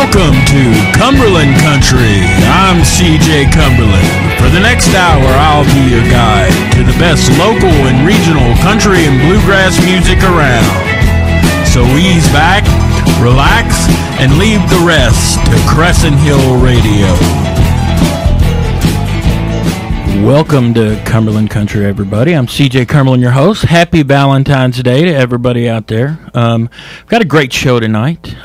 Welcome to Cumberland Country. I'm CJ Cumberland. For the next hour, I'll be your guide to the best local and regional country and bluegrass music around. So ease back, relax, and leave the rest to Crescent Hill Radio. Welcome to Cumberland Country, everybody. I'm CJ Cumberland, your host. Happy Valentine's Day to everybody out there. We've got a great show tonight.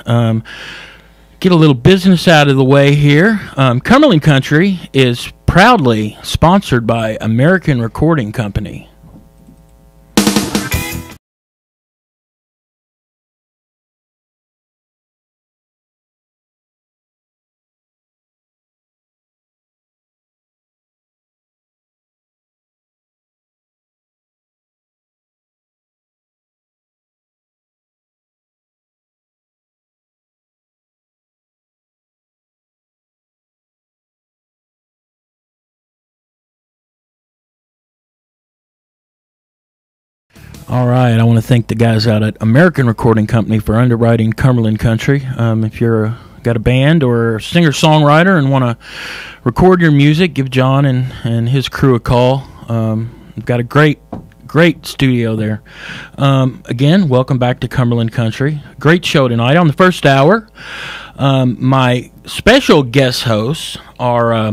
Get a little business out of the way here. Cumberland Country is proudly sponsored by American Recording Company. All right, I want to thank the guys out at American Recording Company for underwriting Cumberland Country. If you're got a band or a singer-songwriter and want to record your music, give John and his crew a call. We've got a great studio there. Again, welcome back to Cumberland Country. Great show tonight. On the first hour, my special guest hosts are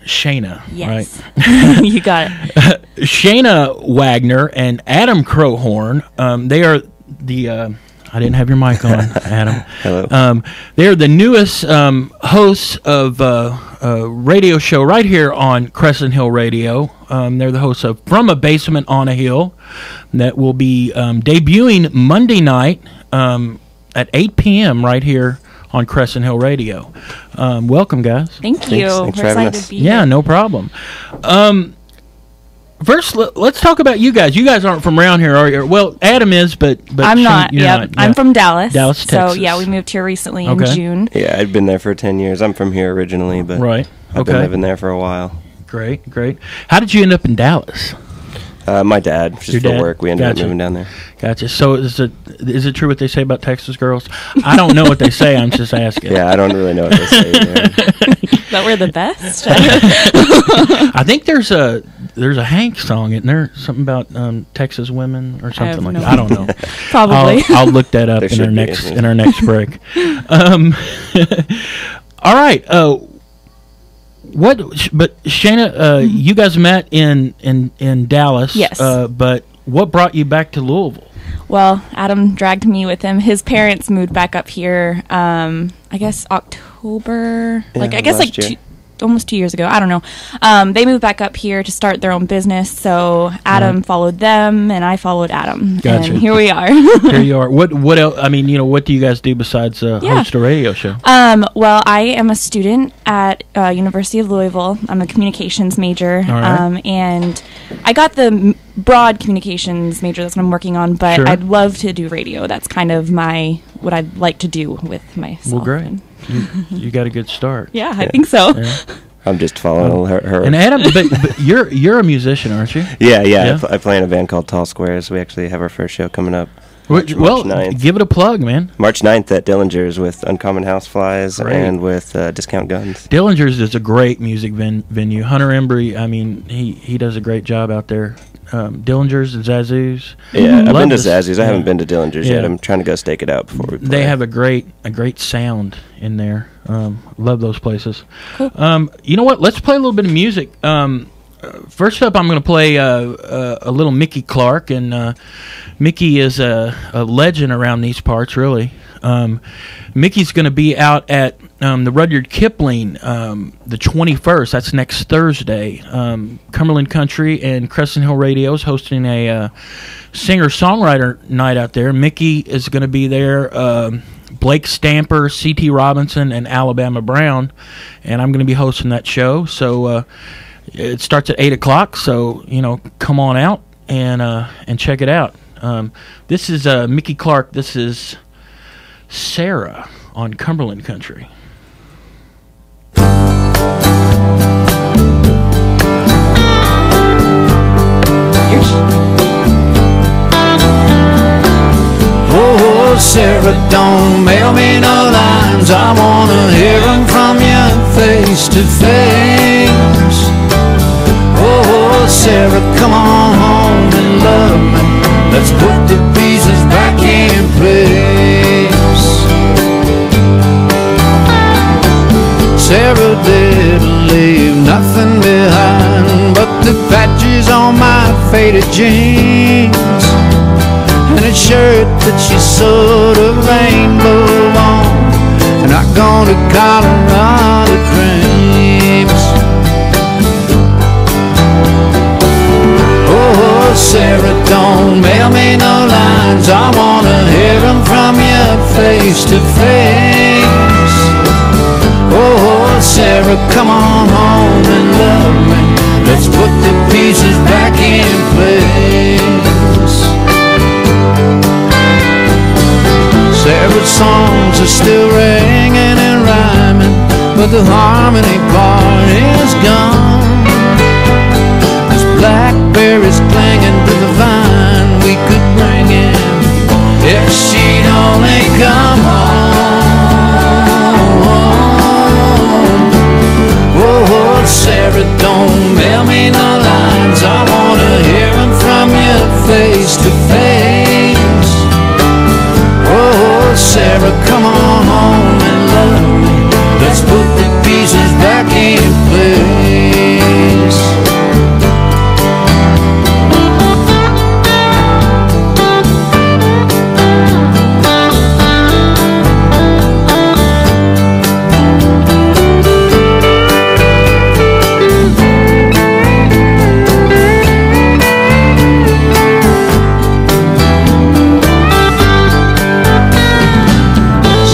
Shayna, yes. right? You got it. Shayna Wagner and Adam Crowhorn. They are the I didn't have your mic on, Adam. Hello. They are the newest hosts of a radio show right here on Crescent Hill Radio. They're the hosts of From a Basement on a Hill that will be debuting Monday night at 8 p.m. right here on Crescent Hill Radio. Welcome, guys. Thank you. Thanks We're for having excited us. to be here. Yeah, no problem. First, let's talk about you guys. You guys aren't from around here, are you? Well, Adam is, but I'm Shane, not. you're Yep. not. I'm from Dallas. Dallas, Texas. So, yeah, we moved here recently in Okay. June. Yeah, I'd been there for 10 years. I'm from here originally, but Right. I've been Okay. living there for a while. Great. How did you end up in Dallas? My dad, just Your for dad? work, we ended up Gotcha. moving down there. Gotcha. So is it true what they say about Texas girls? I don't know what they say. I'm just asking. Yeah, I don't really know what they say there. But we're the best. I think there's a Hank song, isn't there? Something about Texas women or something like no that. I don't know. Probably. I'll look that up There in our should be, next isn't it? in our next break. All right. But Shayna, you guys met in Dallas. Yes. But what brought you back to Louisville? Well, Adam dragged me with him. His parents moved back up here, I guess October. Yeah, I guess last year. almost 2 years ago. I don't know. They moved back up here to start their own business. So Adam followed them, and I followed Adam. Gotcha. And here we are. Here you are. What else? I mean, what do you guys do besides host a radio show? Well, I am a student at University of Louisville. I'm a communications major, All right. and I got the broad communications major. That's what I'm working on. But Sure. I'd love to do radio. That's kind of what I'd like to do with myself. Well, great. And You got a good start. yeah, I think so. Yeah. I'm just following her. And Adam, but you're a musician, aren't you? Yeah. Yeah? I play in a band called Tall Squares. We actually have our first show coming up. March March 9th. give it a plug, man. March 9th at Dillinger's with Uncommon Houseflies Great. and with Discount Guns. Dillinger's is a great music venue. Hunter Embry, I mean, he does a great job out there. Dillinger's and Zazu's. Yeah, I've Love been to this- Zazzy's. I yeah. haven't been to Dillinger's Yeah. yet. I'm trying to go stake it out before we play. They have a great sound in there. Love those places. Cool. You know what? Let's play a little bit of music. First up, I'm going to play a little Mickey Clark, and Mickey is a legend around these parts, really. Mickey's going to be out at the Rudyard Kipling the 21st. That's next Thursday. Cumberland Country and Crescent Hill Radio is hosting a singer-songwriter night out there. Mickey is going to be there. Blake Stamper, C.T. Robinson, and Alabama Brown, and I'm going to be hosting that show. So it starts at 8 o'clock. So come on out and check it out. This is Mickey Clark. This is Sarah on Cumberland Country. Oh, Sarah, Sarah, don't mail me no lines. I wanna hear them from you face to face. Oh, Sarah, come on home and love me. Let's put the pieces back in place. Sarah didn't leave nothing behind but the patches on my faded jeans and a shirt that she sewed a rainbow on, and I gone to Colorado dreams. Oh, Sarah, don't mail me no lines. I wanna hear them from you face to face. Oh, Sarah, come on home and love me. Let's put the pieces back in place. Sarah's songs are still ringing and rhyming, but the harmony part is gone. There's blackberries clinging to the vine we could bring in if she'd only come home. Oh, Sarah, don't mail me no lines. I wanna hear them from you face to face. Oh, Sarah, come on home and love me. Let's put the pieces back in place.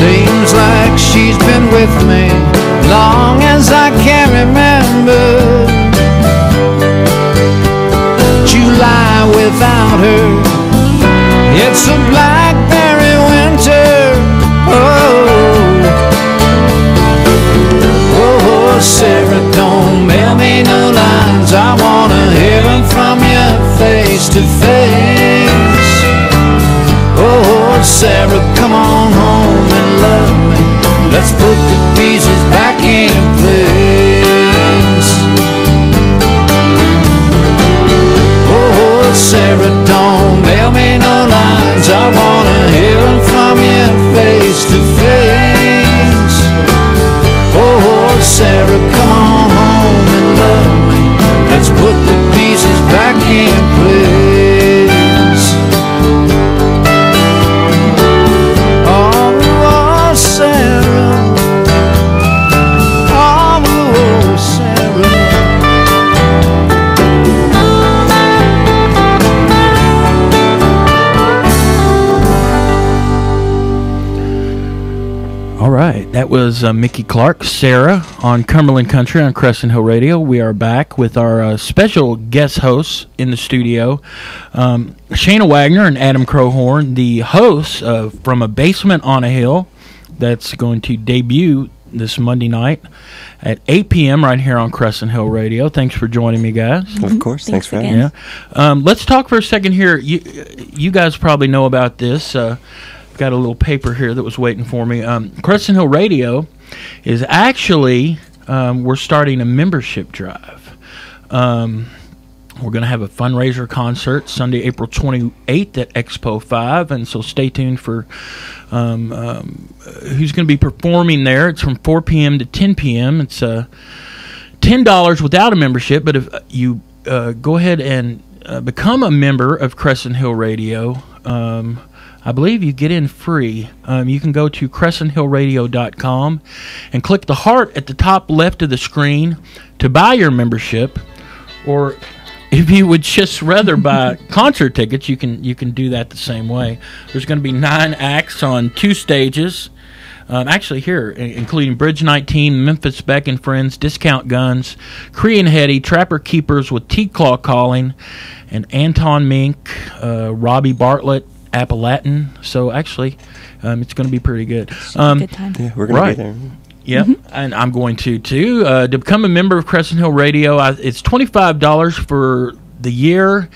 Seems like she's been with me long as I can remember. July without her, it's a blackberry winter. Oh, Sarah, don't mail me no lines. I wanna hear them from you face to face. Oh, Sarah, come on home and love me. Let's put the pieces back in place. Oh, Sarah, don't mail me no lines. I wanna hear them from you face to face. Oh, Sarah, come on home and love me. Let's put the pieces back in place. Oh, Sarah. Oh, Sarah. All right, that was Mickey Clark, Sarah, on Cumberland Country on Crescent Hill Radio. We are back with our special guest hosts in the studio, Shana Wagner and Adam Crowhorn, the hosts from A Basement on a Hill, that's going to debut this Monday night at 8 p.m. right here on Crescent Hill Radio. Thanks for joining me, guys. Of course, thanks for having me. Yeah. Let's talk for a second here. You guys probably know about this. Got a little paper here that was waiting for me. Crescent Hill Radio is actually, we're starting a membership drive. We're going to have a fundraiser concert Sunday, April 28th at Expo 5, and so stay tuned for who's going to be performing there. It's from 4 p.m. to 10 p.m. It's $10 without a membership, but if you go ahead and become a member of Crescent Hill Radio, I believe you get in free. You can go to crescenthillradio.com and click the heart at the top left of the screen to buy your membership, or if you would just rather buy concert tickets, you can do that the same way. There's going to be 9 acts on 2 stages. Actually, here, including Bridge 19, Memphis Beck and Friends, Discount Guns, Korean Hetty, Trapper Keepers with T-Claw Calling, and Anton Mink, Robbie Bartlett, Appalachian. So actually, it's going to be pretty good. Good time. Yeah, we're going to be there. Yep, and I'm going to too. To become a member of Crescent Hill Radio, it's $25 for the year,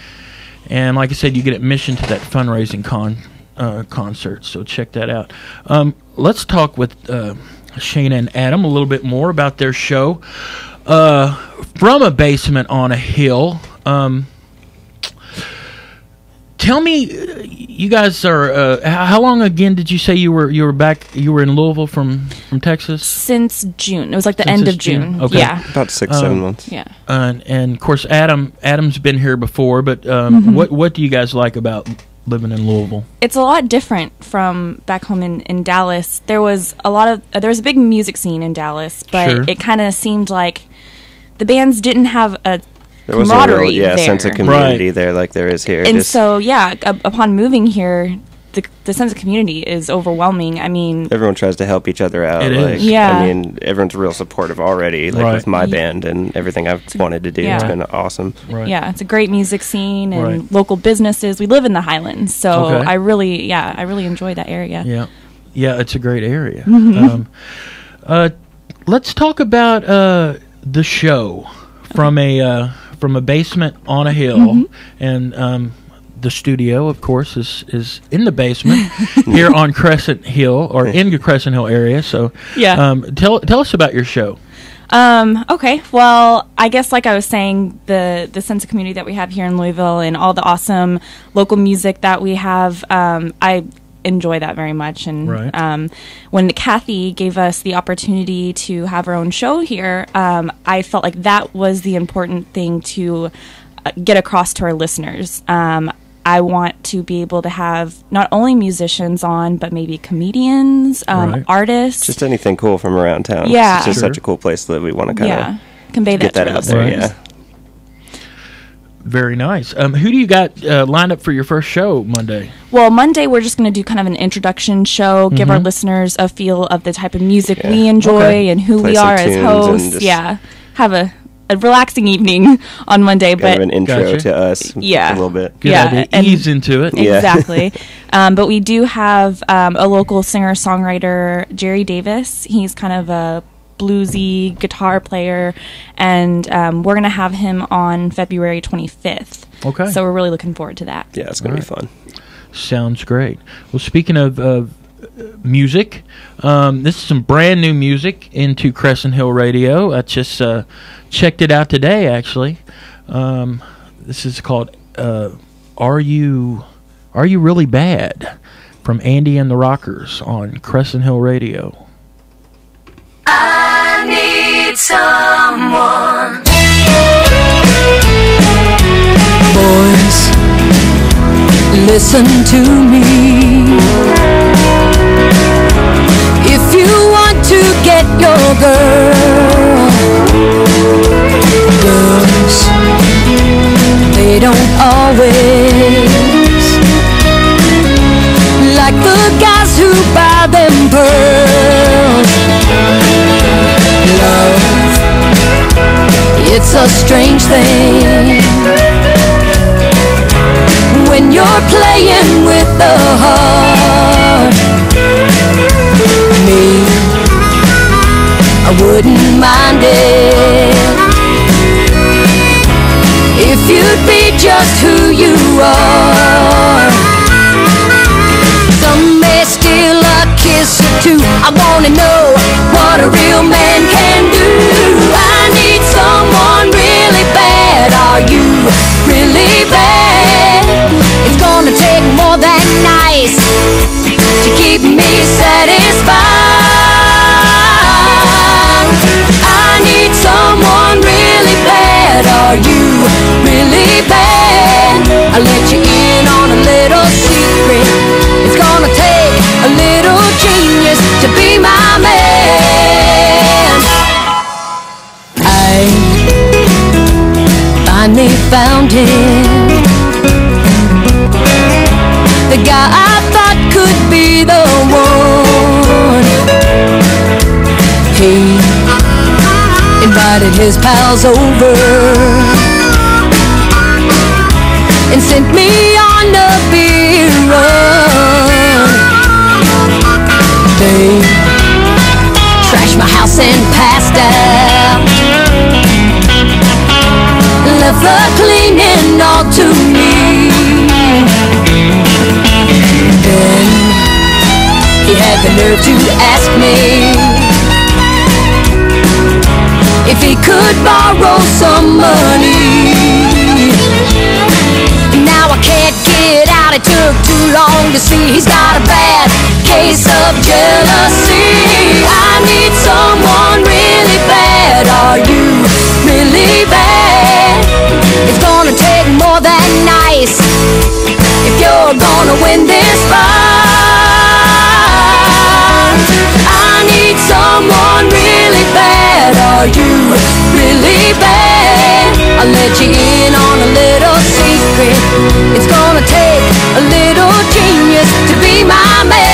and like I said, you get admission to that fundraising concerts. So check that out. Let's talk with Shayna and Adam a little bit more about their show, From a Basement on a Hill. Tell me, you guys are. How long again did you say you were back? You were in Louisville from Texas Since June. It was like the end of June. Okay. Yeah. About 6-7 months. Yeah. And of course, Adam's been here before. But what do you guys like about living in Louisville? It's a lot different from back home in Dallas. There was a big music scene in Dallas, but Sure. it kind of seemed like the bands didn't have a There was a camaraderie real there. sense of community there like there is here. And so, upon moving here, the sense of community is overwhelming. I mean, everyone tries to help each other out. It is. Yeah. I mean, everyone's real supportive already, like Right. with my band and everything I've wanted to do. Yeah. It's been awesome. Right. yeah, it's a great music scene and Right. local businesses. We live in the Highlands, so Okay. I really enjoy that area. Yeah, it's a great area. Mm-hmm. Let's talk about the show From a Basement on a Hill, Mm-hmm. and the studio, of course, is in the basement here on Crescent Hill, or in the Crescent Hill area. So, Yeah. tell us about your show. Okay. Well, I guess like I was saying, the sense of community that we have here in Louisville and all the awesome local music that we have, I enjoy that very much. And Right. when Kathy gave us the opportunity to have our own show here, I felt like that was the important thing to get across to our listeners. I want to be able to have not only musicians on, but maybe comedians, Right. artists. Just anything cool from around town. Yeah. It's just Sure. such a cool place that we want to kind of convey get that that to out our there. listeners. Yeah. Very nice. Who do you got lined up for your first show Monday? Well, Monday we're just going to do kind of an introduction show, give our listeners a feel of the type of music Yeah. we enjoy Okay. and who Play we some are as tunes and hosts. just- Yeah, have a relaxing evening on Monday, Kind but of an intro Gotcha. to us. Yeah. A little bit. Good Yeah, idea. and- Ease into it. Yeah. exactly. But we do have a local singer-songwriter, Jerry Davis. He's kind of a bluesy guitar player, and we're going to have him on February 25th. Okay. So we're really looking forward to that. Yeah, it's going to be fun. Sounds great. Well, speaking of music, this is some brand new music into Crescent Hill Radio. I just checked it out today, actually. This is called "Are You Really Bad?" from Andy and the Rockers on Crescent Hill Radio. I need someone. Boys, listen to me. If you want to get your girl, girls, they don't always like the guys who buy them pearls. Love, it's a strange thing when you're playing with the heart. Me, I wouldn't mind it if you'd be just who you are. Some may steal a kiss or two. I wanna know what a real man can do. I need someone really bad. Are you really bad? It's gonna take more than nice to keep me satisfied. I need someone really bad. Are you really bad? I'll let you in on a little secret. It's gonna take a little genius to be my man. I finally found him, the guy I thought could be the one. He invited his pals over and sent me on a beer run. They trashed my house and passed out, left the cleaning all to me. then he had the nerve to ask me if he could borrow some money. Now I can't get out, it took too long to see he's got a bad case of jealousy. I need someone really bad. Are you really bad? It's gonna take more than nice if you're gonna win this fight. I need someone really bad. Are you really bad? I'll let you in on a little secret. It's gonna take a little genius to be my man.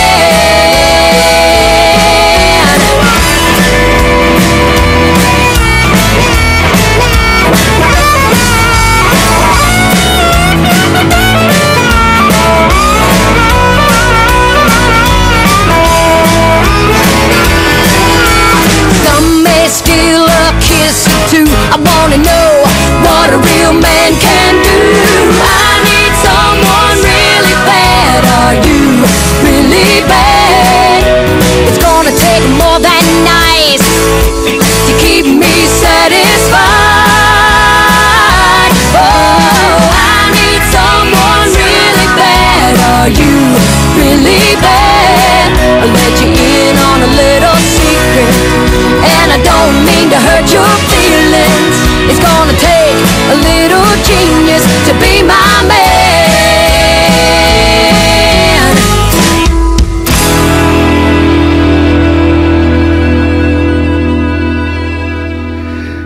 Some may steal a kiss or two. I wanna know what a real man can do. I need someone really bad. Are you really bad? It's gonna take more than nice to keep me satisfied. Oh, I need someone really bad. Are you really bad? I'll let you in on a little secret, and I don't mean to hurt your feelings. It's gonna take a little genius to be my man.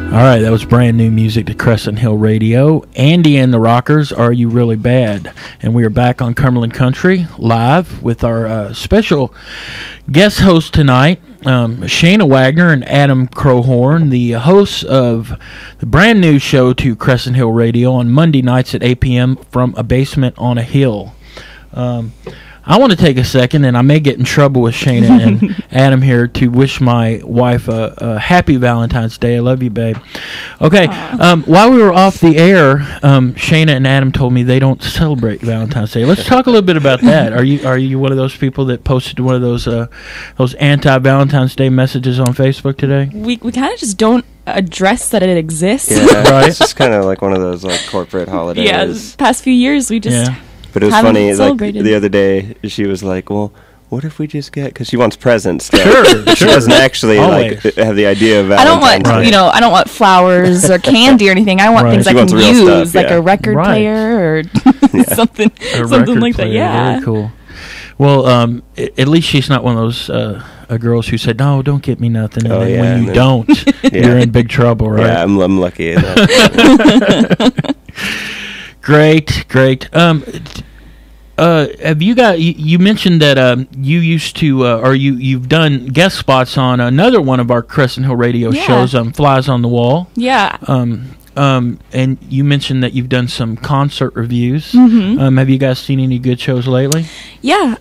All right, that was brand new music to Crescent Hill Radio. Andy and the Rockers, Are You Really Bad? And we are back on Cumberland Country live with our special guest host tonight, Shayna Wagner and Adam Crowhorn, the hosts of the brand new show to Crescent Hill Radio on Monday nights at 8 p.m. from a basement on a hill. I want to take a second, and I may get in trouble with Shayna and Adam here, to wish my wife a happy Valentine's Day. I love you, babe. Okay, while we were off the air, Shayna and Adam told me they don't celebrate Valentine's Day. Let's talk a little bit about that. Are you one of those people that posted one of those anti-Valentine's Day messages on Facebook today? We kind of just don't address that it exists. Yeah, Right. It's just kind of like one of those like corporate holidays. Yeah, the past few years we just But it was haven't funny, like celebrated. the other day, she was like, well, what if we just get, because she wants presents still. Sure, She sure. doesn't actually Always. like have the idea of I don't Valentine's want, Day. I don't want flowers or candy or anything. I want Right. things She I wants can real use, stuff, like yeah. a record Right. player or something, A something record like that. player. Yeah. Very cool. Well, at least she's not one of those girls who said, "No, don't get me nothing," and Oh, then yeah, when and you then- don't, you're in big trouble, right? Yeah, I'm lucky in that. Great. Have you got? You mentioned that you used to, or you've done guest spots on another one of our Crescent Hill Radio Yeah. shows, Flies on the Wall. Yeah. And you mentioned that you've done some concert reviews. Mm-hmm. Have you guys seen any good shows lately? Yeah.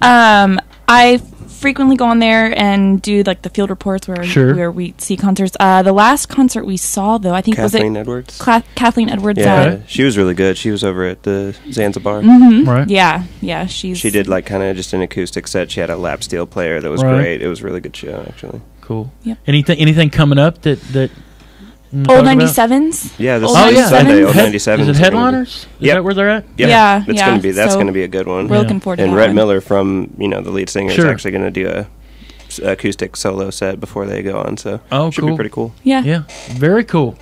I frequently go on there and do like the field reports where we see concerts. The last concert we saw, though, I think Kathleen Edwards. Kathleen Edwards. Yeah, she was really good. She was over at the Zanzibar. Right. Yeah. She did like kind of just an acoustic set. She had a lap steel player that was Right. great. It was a really good show, actually. Cool. Yep. Anything coming up that you wanna Old talk about? 97s. Yeah, this Old is 97s? Sunday, Old Head- 97. Is it Headliners? Is Yep. that where they're at? Yeah, That's yeah, that's so gonna be a good one. We're looking forward to And that Rhett one. Miller from the lead singer Sure. is actually going to do a acoustic solo set before they go on. So should cool. be pretty cool. Yeah. Yeah, very cool.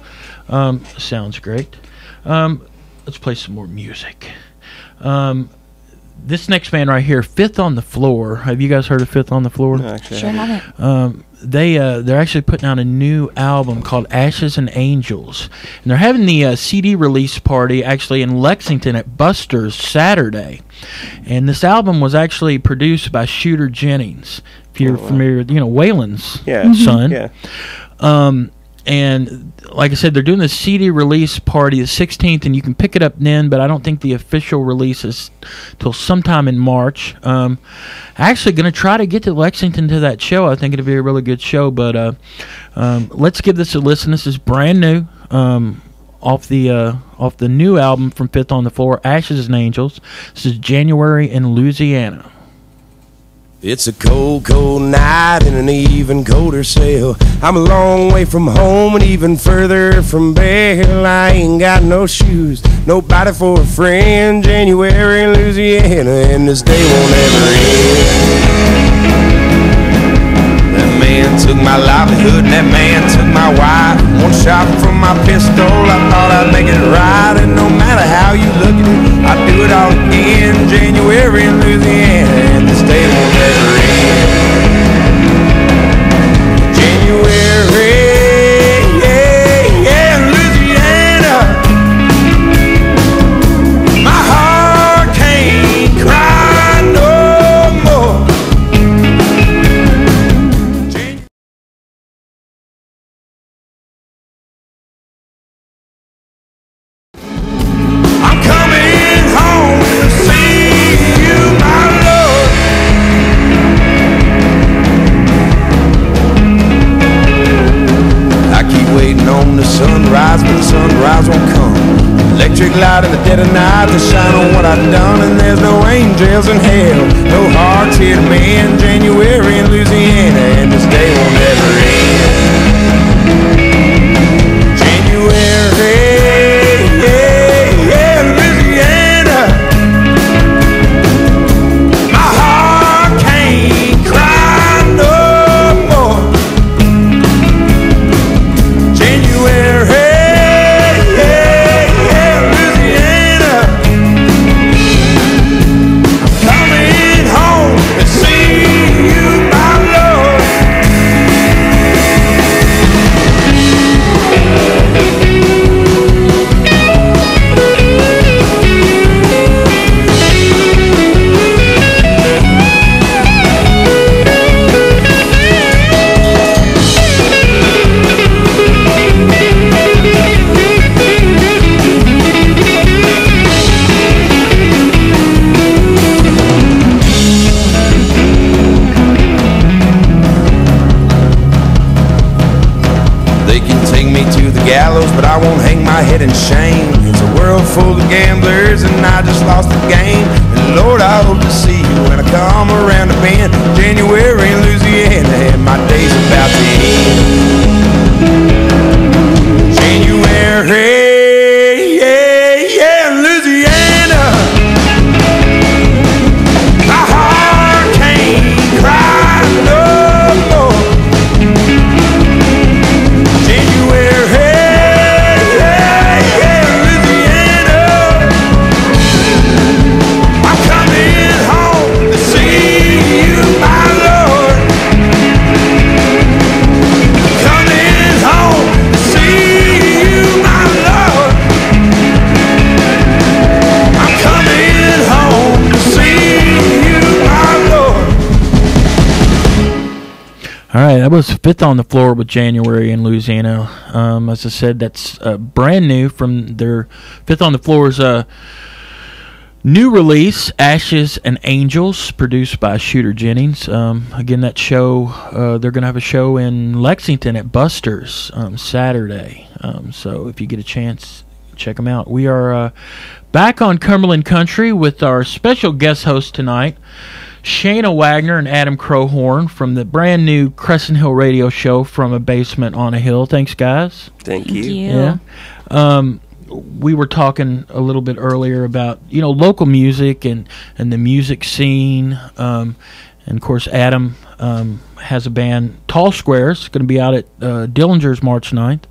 Sounds great. Let's play some more music. This next band right here, Fifth on the Floor. Have you guys heard of Fifth on the Floor? No, actually, Sure I haven't. haven't. They're actually putting out a new album called Ashes and Angels, and they're having the CD release party actually in Lexington at Buster's Saturday. And this album was actually produced by Shooter Jennings. If you're familiar, Waylon's son. Yeah. And like I said, they're doing the CD release party the 16th, and you can pick it up then, but I don't think the official release is till sometime in March. Actually going to try to get to Lexington to that show. I think it'll be a really good show, but let's give this a listen. This is brand new off the new album from Fifth on the Floor, Ashes and Angels. This is January in Louisiana. It's a cold, cold night in an even colder cell. I'm a long way from home and even further from Belle. I ain't got no shoes, nobody for a friend. January in Louisiana, and this day won't ever end. That man took my livelihood and that man took my wife. One shot from my pistol, I thought I'd make it right. And no matter how you look at it, I'd do it all again. January in Louisiana, and this day won't ever end. January, yeah, Louisiana. My heart can't cry no more. I'm coming home to see you, my love. I keep waiting on the sunrise, but the sunrise won't come. Electric light in the dead of night to shine on what I've done. And there's no angels in hell, no hearts here to mend. January in Louisiana, and this day won't ever end. January, yeah, Louisiana. My heart can't cry no more. January, yeah, Louisiana. I'm coming home to see you, my love. They can take me to the gallows, but I won't hang my head in shame. It's a world full of gamblers, and I just lost the game. And Lord, I hope to see you when I come around the bend. January in Louisiana, and my day's about to end. January, yeah, Louisiana. My heart can't cry no more. January, yeah, Louisiana. I'm coming home to see you, my Lord. Coming home to see you, my Lord. I'm coming home to see you, my Lord. All right, that was Fifth on the Floor with January in Louisiana. As I said, that's brand new from their Fifth on the Floor's new release, Ashes and Angels, produced by Shooter Jennings. Again, that show, they're going to have a show in Lexington at Buster's Saturday. So if you get a chance, check them out. We are back on Cumberland Country with our special guest host tonight, Shayna Wagner and Adam Crowhorn from the brand new Crescent Hill radio show, From a Basement on a Hill. Thanks, guys. Thank you. Yeah. We were talking a little bit earlier about, local music and the music scene. And, of course, Adam has a band, Tall Squares, going to be out at Dillinger's March 9th.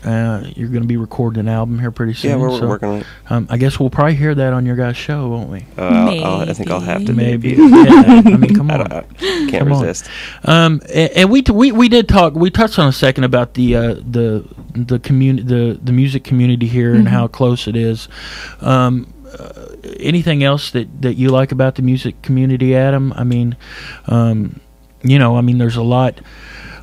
You're going to be recording an album here pretty soon. Yeah, we're working on it. I guess we'll probably hear that on your guys' show, won't we? I think I'll have to. Maybe. Maybe. Yeah, I mean, come on. I can't resist. And we did talk. We touched on a second about the community, the music community here, and how close it is. Anything else that you like about the music community, Adam? I mean, there's a lot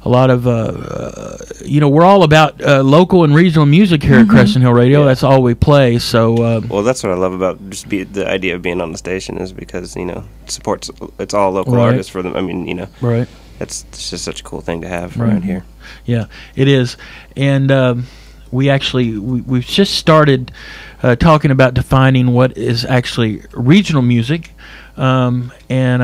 of we're all about local and regional music here at Crescent Hill Radio. That's all we play. So well, that's what I love about the idea of being on the station, is because supports, it's all local artists for them. I mean, right. It's just such a cool thing to have around here. Yeah, it is. And we've just started talking about defining what is actually regional music. and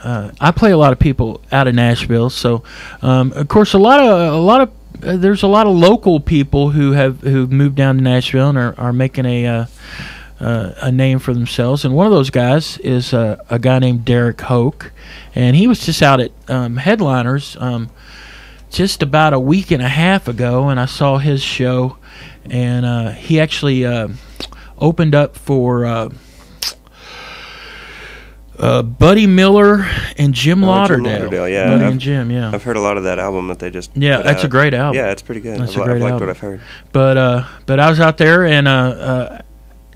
I play a lot of people out of Nashville. So, of course, there's a lot of local people who've moved down to Nashville and are making a name for themselves. And one of those guys is a guy named Derek Hoke, and he was just out at Headliners just about a week and a half ago, and I saw his show, and he actually opened up for Buddy Miller and Jim Lauderdale. Jim Lauderdale, yeah. Buddy and Jim, yeah. I've heard a lot of that album that they just Yeah, put that's out. a great album. Yeah, it's pretty good. That's I've a great liked album. what I've heard. But I was out there, and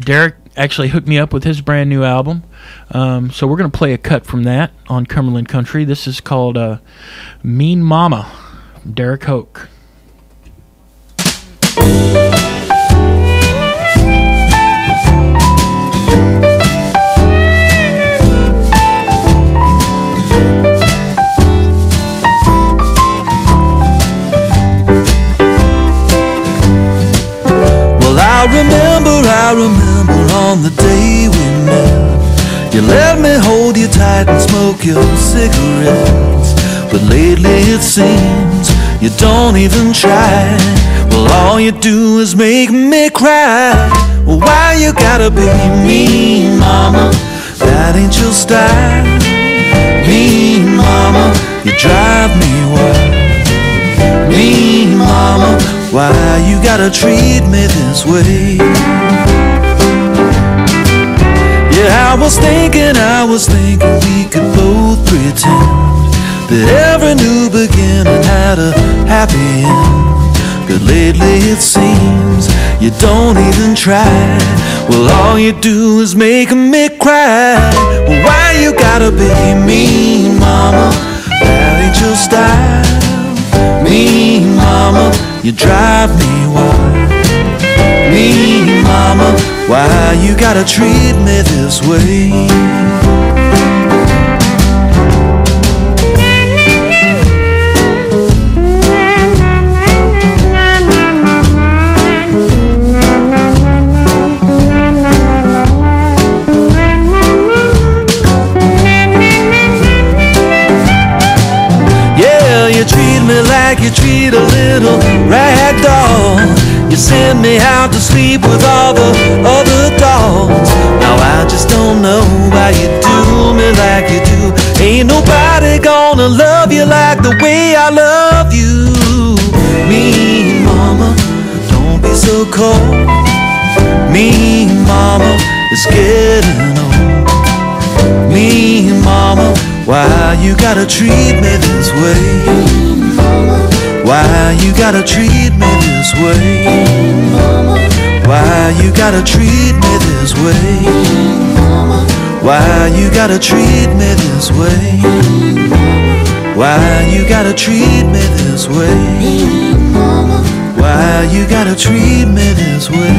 Derek actually hooked me up with his brand new album. So we're going to play a cut from that on Cumberland Country. This is called Mean Mama, Derek Hoke. I remember on the day we met, you let me hold you tight and smoke your cigarettes. But lately it seems you don't even try. Well, all you do is make me cry. Well, why you gotta be mean, mama? That ain't your style. Mean mama, you drive me wild. Mean mama, why you gotta treat me this way? Yeah, I was thinking we could both pretend that every new beginning had a happy end. But lately it seems you don't even try. Well, all you do is make me cry. Well, why you gotta be mean, mama? That ain't your style. Mean mama, you drive me wild. Mean mama, why you gotta treat me this way? Yeah, you treat me like you treat a little rag doll. You send me out to sleep with all the other dogs. Now I just don't know why you do me like you do. Ain't nobody gonna love you like the way I love you. Mean mama, don't be so cold. Mean mama, it's getting old. Mean mama, why you gotta treat me this way? Why you gotta treat me this way? Why you gotta treat me this way? Why you gotta treat me this way? Why you gotta treat me this way? Why you gotta treat me this way?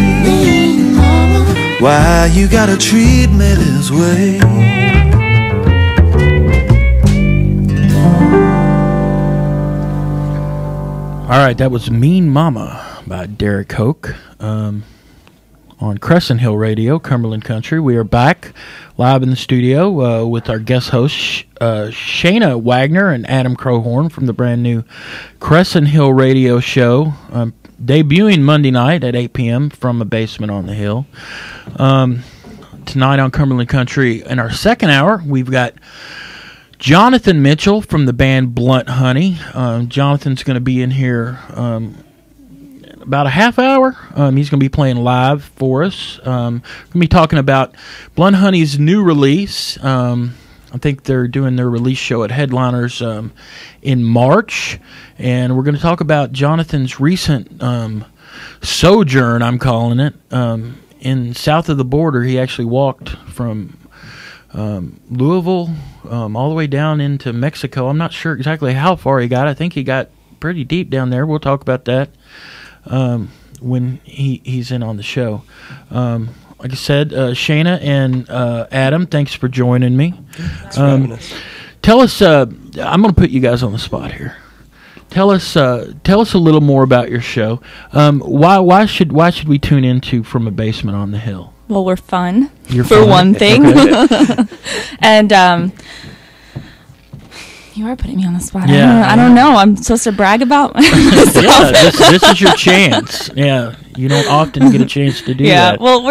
Why you gotta treat me this way? All right, that was Mean Mama by Derek Hoke on Crescent Hill Radio, Cumberland Country. We are back live in the studio with our guest hosts, Shayna Wagner and Adam Crowhorn from the brand new Crescent Hill Radio show, debuting Monday night at 8 p.m. from a basement on the hill. Tonight on Cumberland Country, in our second hour, we've got Jonathon Mitchell from the band Blunt Honey. Jonathan's going to be in here about a half hour. He's going to be playing live for us. Going to be talking about Blunt Honey's new release. I think they're doing their release show at Headliners in March. And we're going to talk about Jonathan's recent sojourn, I'm calling it, in south of the border. He actually walked from Louisville all the way down into Mexico. I'm not sure exactly how far he got. I think he got pretty deep down there. We'll talk about that when he's in on the show. Like I said, Shayna and Adam, thanks for joining me. Thanks for having us. Tell us, I'm going to put you guys on the spot here. Tell us a little more about your show. Why should we tune into From a Basement on the Hill? Well, we're fun, You're for fun. one thing. Okay. And you are putting me on the spot. Yeah, I don't know. I'm supposed to brag about myself. Yeah, this is your chance. Yeah, you don't often get a chance to do that. Well,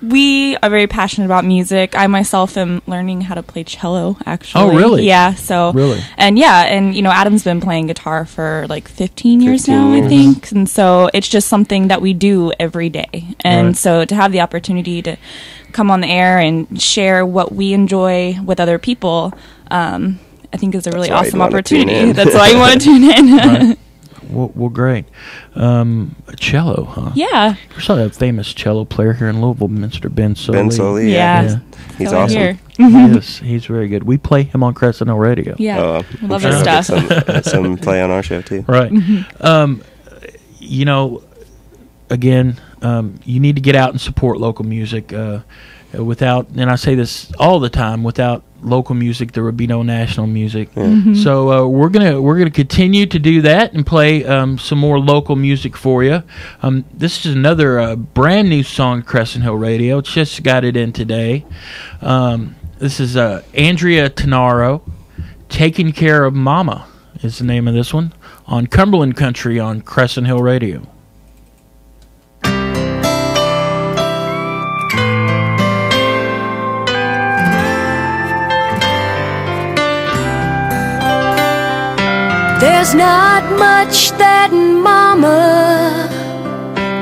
we are very passionate about music. I myself am learning how to play cello, actually. Oh, really? Yeah, so. Really? And Adam's been playing guitar for like 15 years now, I think. And so it's just something that we do every day. And so to have the opportunity to come on the air and share what we enjoy with other people, I think is a really awesome opportunity. That's why you want to tune in. Right. Well, great. Cello, huh? Yeah. There's a famous cello player here in Louisville, Mr. Ben Soley. Ben Soley, Yeah. He's So awesome. here. Yes, he's very good. We play him on Crescent Hill Radio. Yeah. I'm Love sure his he'll stuff. get some play on our show too. Right. Again, you need to get out and support local music. Without, and I say this all the time, without local music, there would be no national music. So we're gonna continue to do that and play some more local music for you. This is another brand new song, Crescent Hill Radio. It's just got it in today. This is Andrea Tenaro, "Taking Care of Mama" is the name of this one, on Cumberland Country on Crescent Hill Radio. There's not much that Mama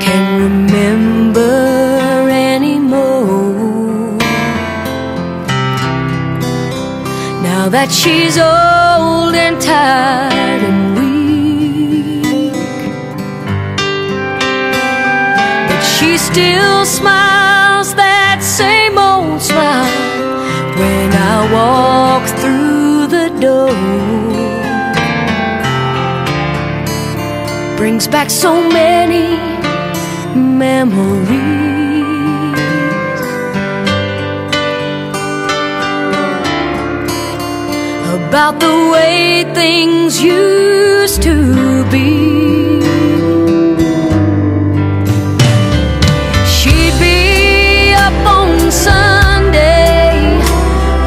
can remember anymore. Now that she's old and tired and weak, but she still smiles that same old smile when I walk through the door. Brings back so many memories about the way things used to be. She'd be up on Sunday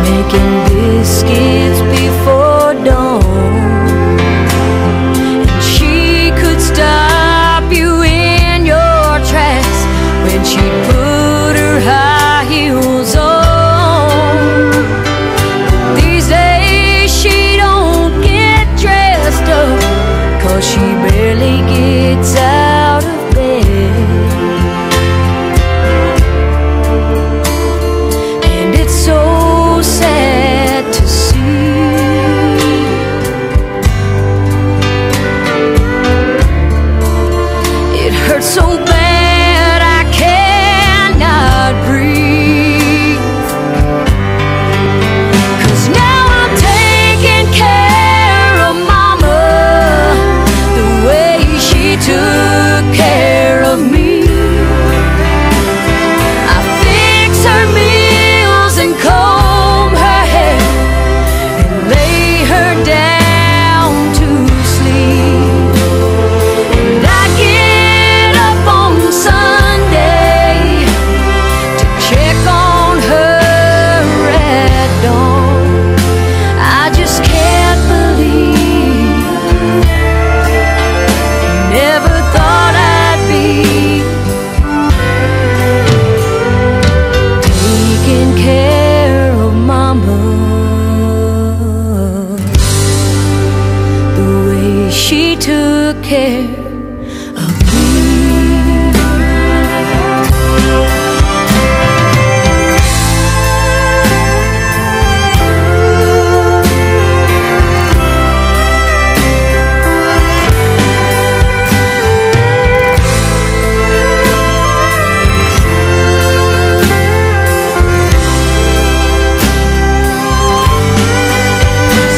making biscuits before dawn. Stop you in your tracks when she put her high heels on. These days she don't get dressed up, 'cause she barely gets out of bed. And it's so sad to see. Hurts so bad I cannot breathe, 'cause now I'm taking care of Mama the way she took care of me. I fix her meals and comb her hair and lay her down to sleep. And I get up on Sunday to check on her at dawn. I just can't believe, never thought I'd be taking care of Mama the way she took care of me.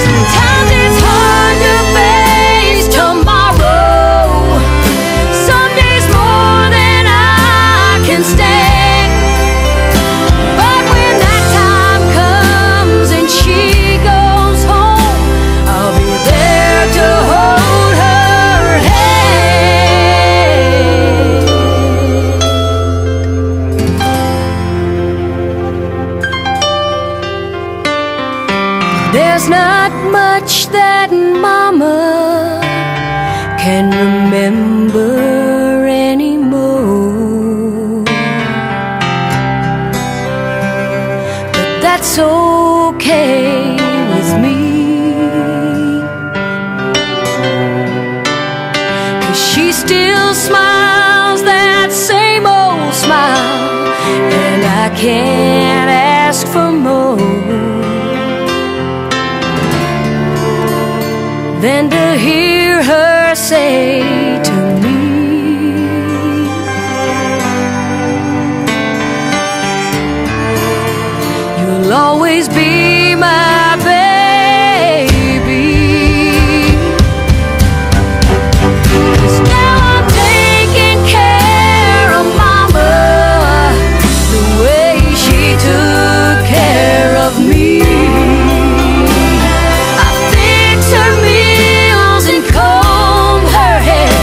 Sometimes it's hard to face tomorrow much that Mama can remember anymore. But that's okay with me, 'cause she still smiles that same old smile, and I can't ask for more than to hear her say to me, you'll always be my baby. 'Cause now I'm taking care of Mama the way she took care of me. I fix her meals and comb her hair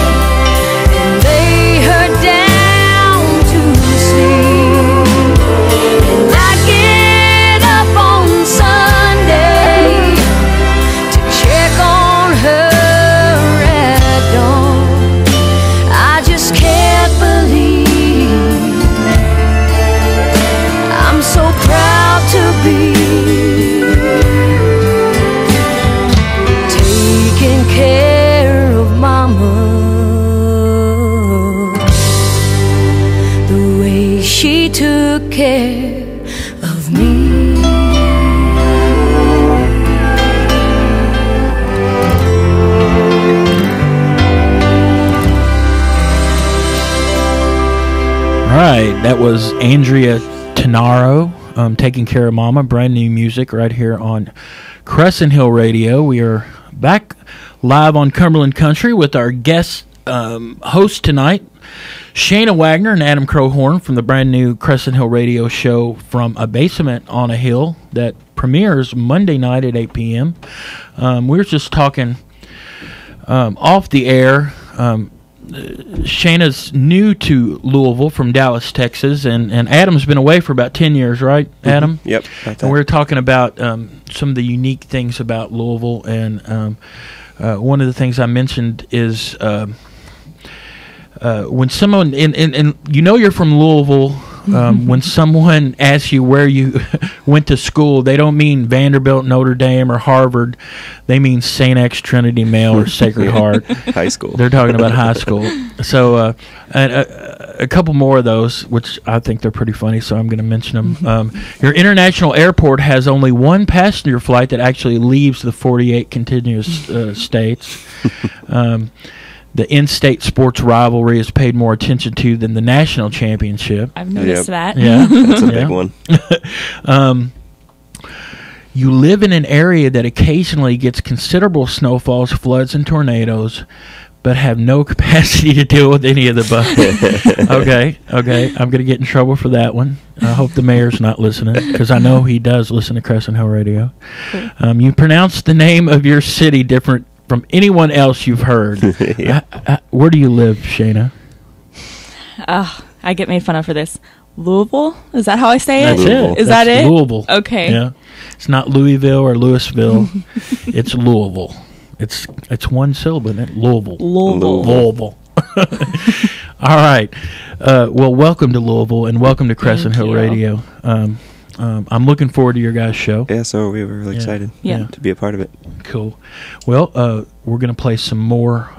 and lay her down to sleep. And I get up on Sunday to check on her at dawn. I just can't believe I'm so proud to be taking care of Mama the way she took care of me. All right, that was Andrea Tenaro, Taking Care of Mama, brand new music right here on Crescent Hill Radio. We are back live on Cumberland Country with our guest host tonight, Shana Wagner and Adam Crowhorn from the brand new Crescent Hill Radio show From a Basement on a Hill that premieres Monday night at 8 p.m. We were just talking off the air. Shana's new to Louisville from Dallas, Texas, and Adam's been away for about 10 years, right, Adam? Mm-hmm. Yep. And we were talking about some of the unique things about Louisville, and one of the things I mentioned is when someone, and you know you're from Louisville, when someone asks you where you went to school, they don't mean Vanderbilt, Notre Dame, or Harvard. They mean St. X, Trinity Male, or Sacred Heart. High school. They're talking about high school. So a couple more of those, which I think they're pretty funny, so I'm going to mention them. Your international airport has only one passenger flight that actually leaves the 48 continuous states. The in-state sports rivalry is paid more attention to than the national championship. I've noticed that. Yeah, That's a big one. You live in an area that occasionally gets considerable snowfalls, floods, and tornadoes, but have no capacity to deal with any of the above. Okay. I'm going to get in trouble for that one. I hope the mayor's not listening, because I know he does listen to Crescent Hill Radio. Cool. You pronounce the name of your city different from anyone else you've heard. Yeah. Where do you live, Shana? I get made fun of for this. Louisville? Is that how I say That's it? it. Is That's that it? Louisville. Okay. Yeah. It's not Louisville or Louisville. It's Louisville. It's one syllable, isn't it? Louisville. Louisville. All right. Well, welcome to Louisville, and welcome to Crescent Hill you. Radio. I'm looking forward to your guys' show. Yeah, so we were really excited Yeah. to be a part of it. Cool. Well, we're going to play some more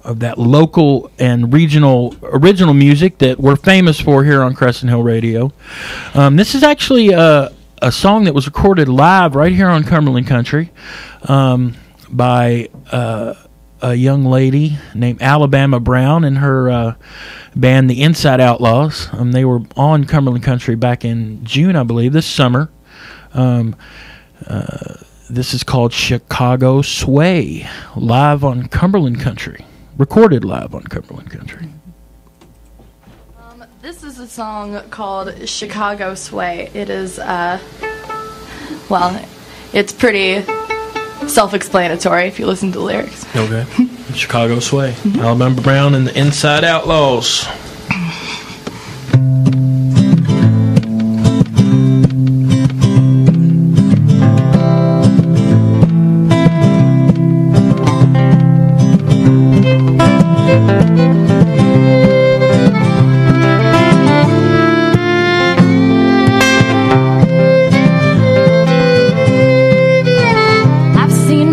of that local and regional original music that we're famous for here on Crescent Hill Radio. This is actually a song that was recorded live right here on Cumberland Country by a young lady named Alabama Brown and her band, the Inside Outlaws. They were on Cumberland Country back in June, I believe, this summer. This is called Chicago Sway, live on Cumberland Country, recorded live on Cumberland Country. This is a song called Chicago Sway. It is, it's pretty self-explanatory if you listen to the lyrics. Okay. Chicago Sway. Alabama Brown and the Inside Outlaws.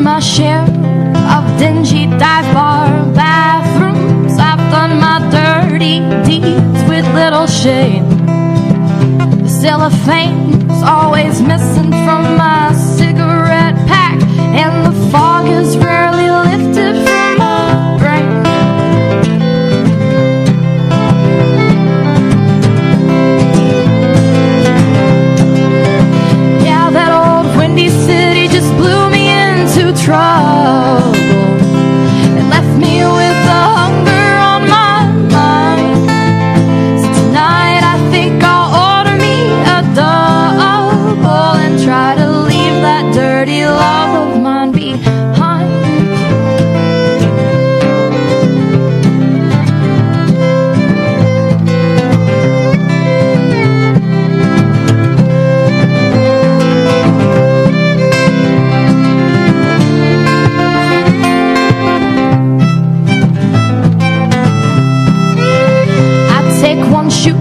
my share of dingy dive bar bathrooms. I've done my dirty deeds with little shame. The cellophane's always missing from my cigarette pack, and the fog is rarely lifted from my brain. Yeah, that old windy city just blew me into trouble. It left me with the hunger on my mind. So tonight I think I'll order me a double and try to leave that dirty love of mine behind. Shoot,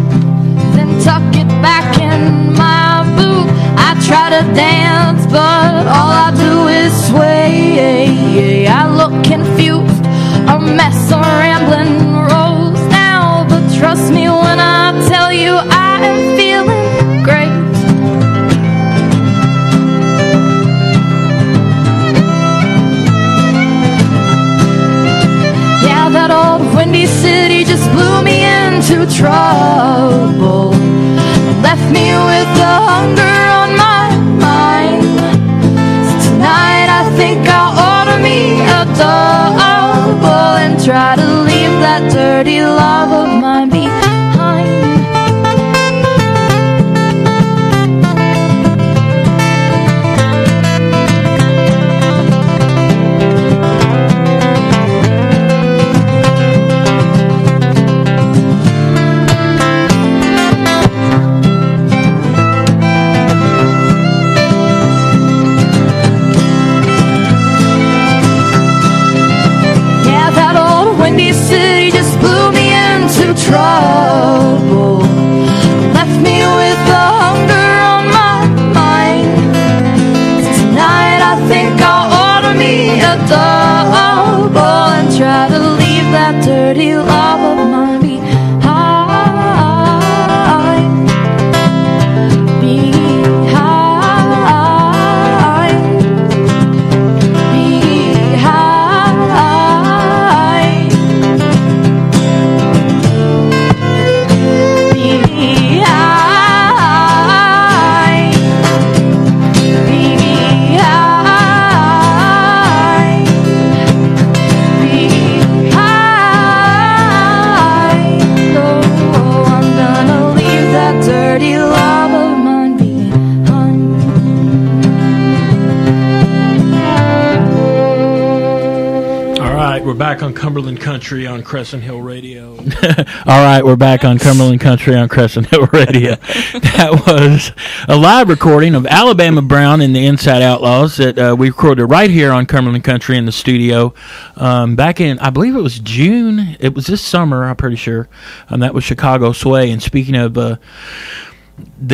then tuck it back in my boot. I try to dance, but all I do is sway. I look confused, a mess of rambling roads now, but trust me when I tell you I'm feeling great. Yeah, that old windy city just blew me into trouble and left me with the hunger on my mind. So tonight I think I'll order me a double and try to leave that dirty love of mine behind. Windy city just blew me into trouble, left me with the hunger on my mind. So tonight I think I'll order me a double and try to leave that dirty love of mine behind. We're back on Cumberland Country on Crescent Hill Radio. All right, we're back on Cumberland Country on Crescent Hill Radio. That was a live recording of Alabama Brown and the Inside Outlaws that we recorded right here on Cumberland Country in the studio back in, I believe it was June. It was this summer, I'm pretty sure. That was Chicago Sway. And speaking of the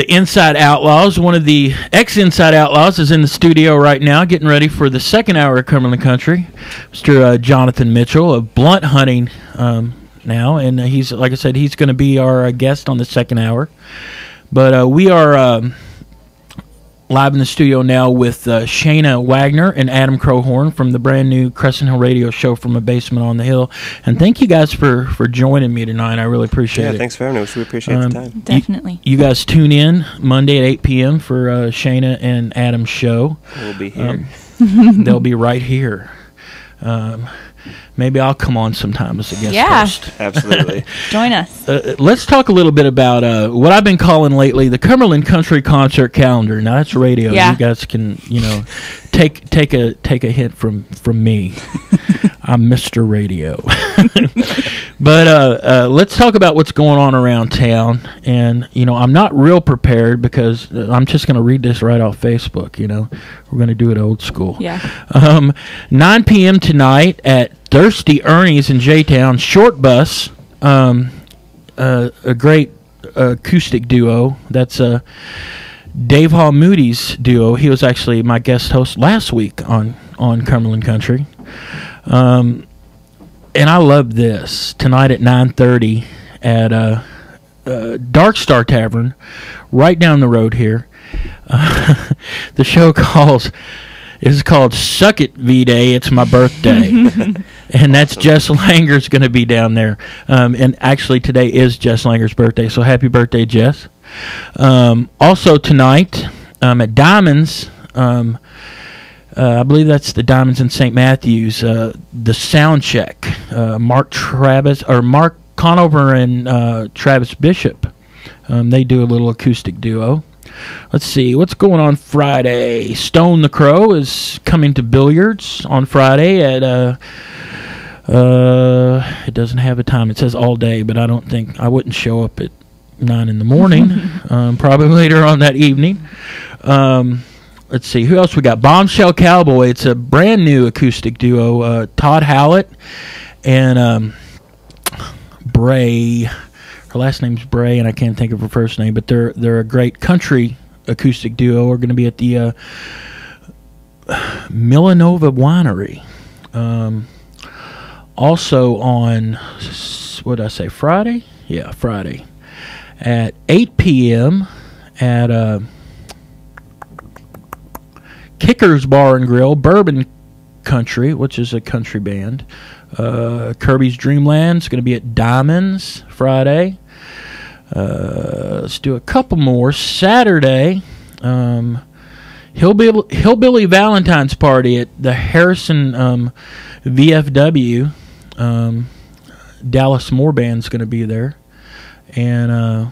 Inside Outlaws, one of the ex-Inside Outlaws is in the studio right now getting ready for the second hour of Cumberland Country. Mr. Jonathon Mitchell of Blunt Hunting now, and he's, like I said, he's going to be our guest on the second hour. But we are live in the studio now with Shayna Wagner and Adam Crowhorn from the brand new Crescent Hill Radio show From a Basement on the Hill. And thank you guys for joining me tonight. I really appreciate it. Yeah, thanks for having us. We appreciate the time. Definitely. You guys tune in Monday at 8 p.m. for Shayna and Adam's show. We'll be here. They'll be right here. Maybe I'll come on sometime as a guest host. Absolutely. Join us. Let's talk a little bit about what I've been calling lately the Cumberland Country Concert Calendar. Now that's radio. Yeah. You guys can, take a hint from me. I'm Mr. Radio. But let's talk about what's going on around town. And I'm not real prepared because I'm just going to read this right off Facebook. We're going to do it old school. Yeah. 9 p.m. tonight at Thirsty Ernie's in J-Town. Short Bus, a great acoustic duo. That's Dave Hall Moody's duo. He was actually my guest host last week on on Cumberland Country. And I love this. Tonight at 9:30 at Dark Star Tavern, right down the road here. The show is called Suck It V-Day, It's My Birthday. And that's Jess Langer's going to be down there. And actually today is Jess Langer's birthday, so happy birthday, Jess. Also tonight at Diamonds, I believe that's the Diamonds in St. Matthews, the sound check. Mark Conover and Travis Bishop, they do a little acoustic duo. Let's see, what's going on Friday? Stone the Crow is coming to Billiards on Friday at, it doesn't have a time. It says all day, but I wouldn't show up at 9 in the morning. Probably later on that evening. Let's see, who else we got? Bombshell Cowboy. It's a brand new acoustic duo. Todd Howlett and Bray. Her last name's Bray, and I can't think of her first name, but they're a great country acoustic duo. We're going to be at the Millanova Winery. Also on, what did I say, Friday? Yeah, Friday. At 8 p.m. at Kicker's Bar and Grill, Bourbon Country, which is a country band. Kirby's Dreamland is going to be at Diamonds Friday. Let's do a couple more. Saturday, Hillbilly Valentine's Party at the Harrison VFW. Dallas Moore Band's going to be there. And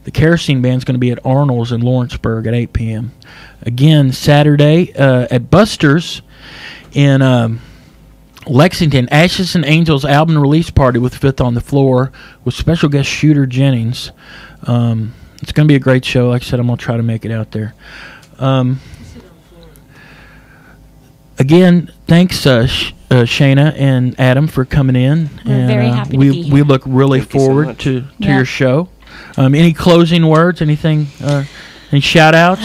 the Kerosene Band's going to be at Arnold's in Lawrenceburg at 8 p.m. Again, Saturday at Buster's in Lexington, Ashes and Angels album release party with Fifth on the Floor with special guest Shooter Jennings. It's going to be a great show. Like I said, I'm going to try to make it out there. Again, thanks Shayna and Adam for coming in. We're very happy to be here. We look really forward to your show. Any closing words? Anything? Any shout outs?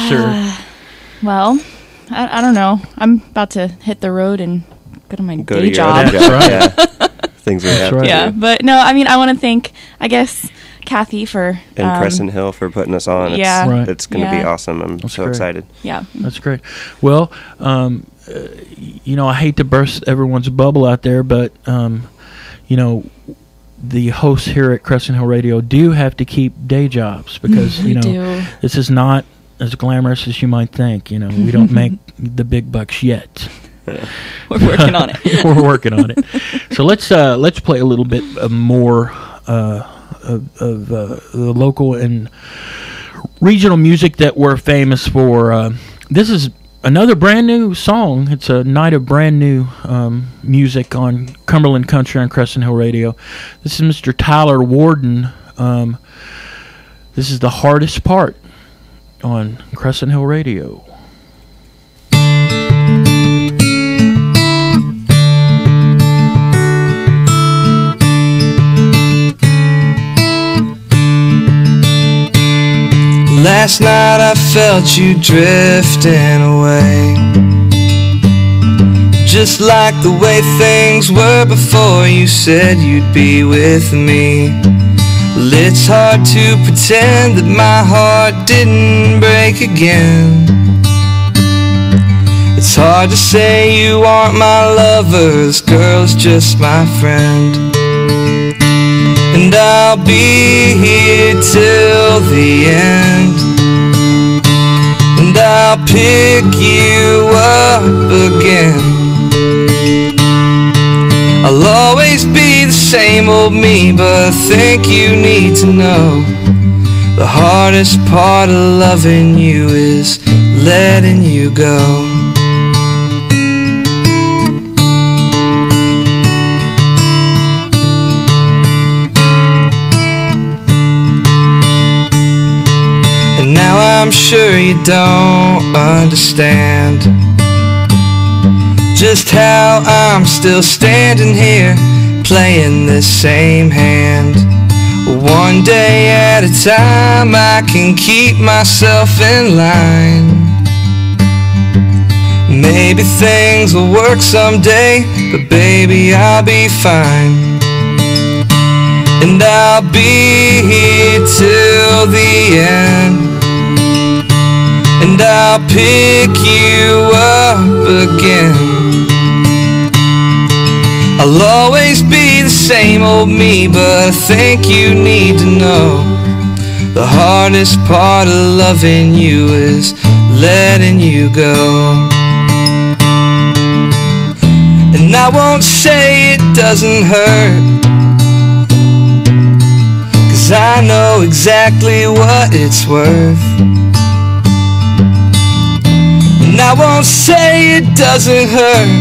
Well, I don't know. I'm about to hit the road and go to my day to job. That's right. Yeah. Things we have to Yeah, do. but no, I mean, I want to thank, I guess, Kathy for... And Crescent Hill for putting us on. Yeah. It's going to be awesome. I'm so excited. Yeah. That's great. Well, I hate to burst everyone's bubble out there, but, the hosts here at Crescent Hill Radio do have to keep day jobs because, this is not as glamorous as you might think. We don't make the big bucks yet. We're working on it. We're working on it. So let's play a little bit more of the local and regional music that we're famous for. This is another brand new song. It's a night of brand new music on Cumberland Country on Crescent Hill Radio. This is Mr. Tyler Warden. This is The Hardest Part on Crescent Hill Radio. Last night I felt you drifting away, just like the way things were before you said you'd be with me. Well, it's hard to pretend that my heart didn't break again. It's hard to say you aren't my lover, this girl's just my friend. And I'll be here till the end, and I'll pick you up again. I'll always be the same old me, but I think you need to know the hardest part of loving you is letting you go. I'm sure you don't understand just how I'm still standing here playing this same hand. One day at a time I can keep myself in line. Maybe things will work someday, but baby, I'll be fine. And I'll be here till the end. And I'll pick you up again. I'll always be the same old me, but I think you need to know the hardest part of loving you is letting you go. And I won't say it doesn't hurt, 'cause I know exactly what it's worth. And I won't say it doesn't hurt,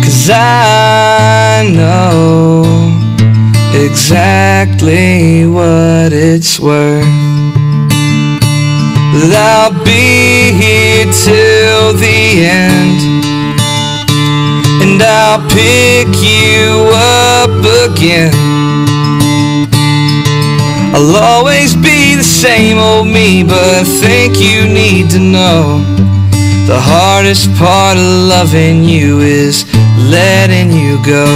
'cause I know exactly what it's worth. But I'll be here till the end, and I'll pick you up again. I'll always be the same old me, but I think you need to know the hardest part of loving you is letting you go.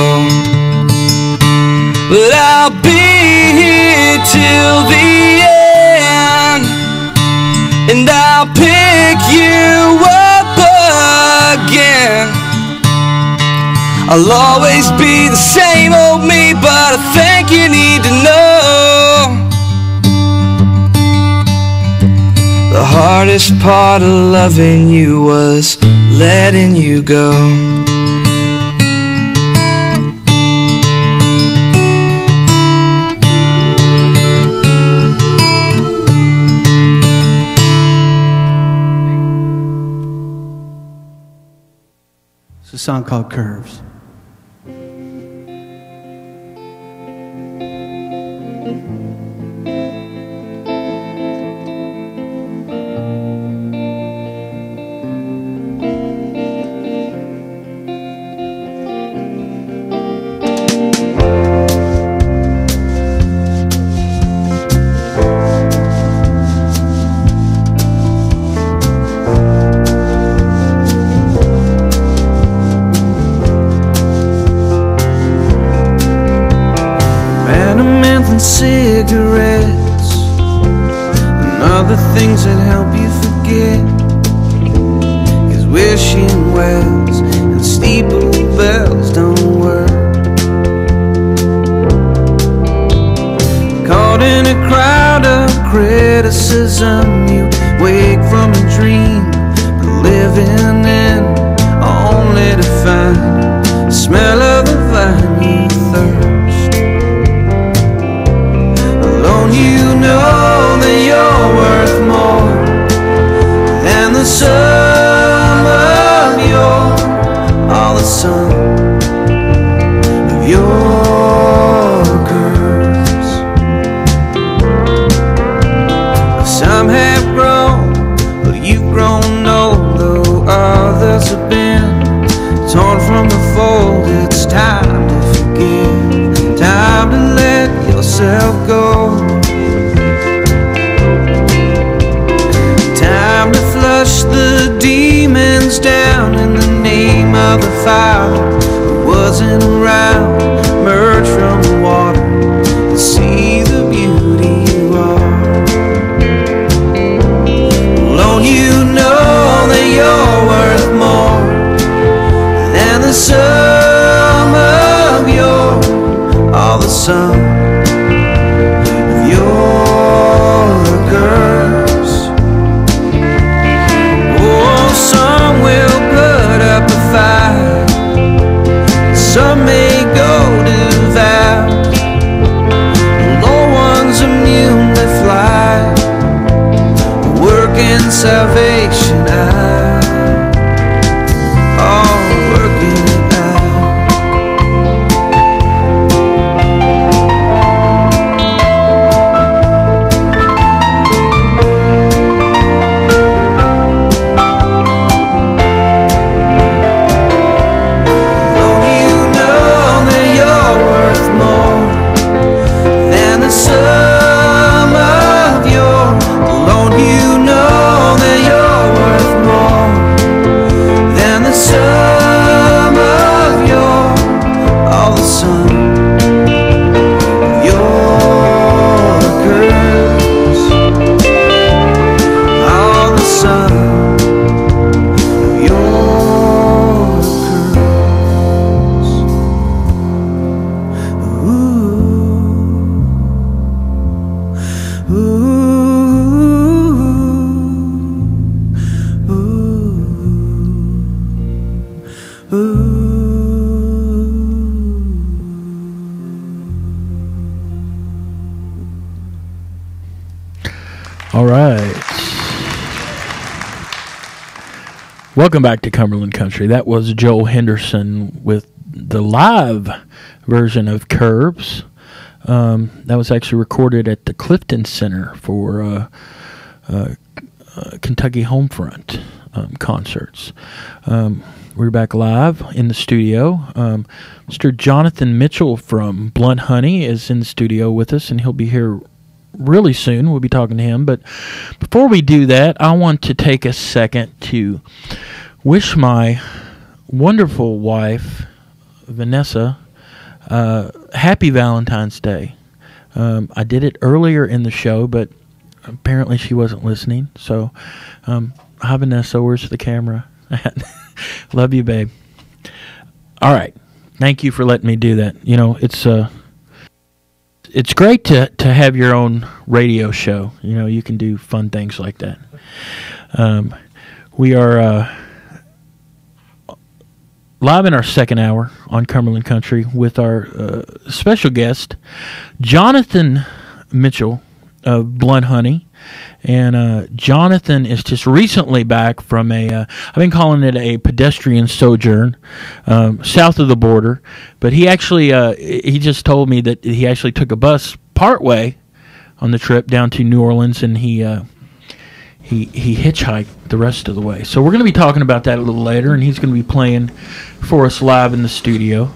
But I'll be here till the end, and I'll pick you up again. I'll always be the same old me, but I think you need to know the hardest part of loving you was letting you go. It's a song called Curves. Cigarettes and other things that help you forget, 'cause wishing wells and steeple bells don't work. Caught in a crowd of criticism, you wake from a dream, but living in only to find the smell of the vine you thirst. You know that you're worth more than the sum of your, all the sum of your curves. Some have grown, but you've grown old, though others have been torn from the fold. It's time to forgive, time to let yourself go. Flush the demons down in the name of the fire who wasn't around. Merge from the water and see the beauty you are. Alone you know that you're worth more than the sum of your, all the sum of your curves. Some will put up a fight, some may go to vows. No one's immune to fly, working salvation out, all working it out. Sum of your, alone you know that you're worth more. All right. Welcome back to Cumberland Country. That was Joel Henderson with the live version of Curves. That was actually recorded at the Clifton Center for Kentucky Homefront concerts. We're back live in the studio. Mr. Jonathon Mitchell from Blunt Honey is in the studio with us, and he'll be here really soon. We'll be talking to him. But before we do that, I want to take a second to wish my wonderful wife, Vanessa, happy Valentine's Day. I did it earlier in the show, but apparently she wasn't listening. So, hi, Vanessa. Where's the camera? Love you, babe. All right. Thank you for letting me do that. You know, it's great to have your own radio show. You know, you can do fun things like that. We are live in our second hour on Cumberland Country with our special guest, Jonathon Mitchell of Blunt Honey. And Jonathon is just recently back from I've been calling it a pedestrian sojourn south of the border. But he actually, he just told me that he actually took a bus partway on the trip down to New Orleans, and he hitchhiked the rest of the way. So we're going to be talking about that a little later, and he's going to be playing for us live in the studio.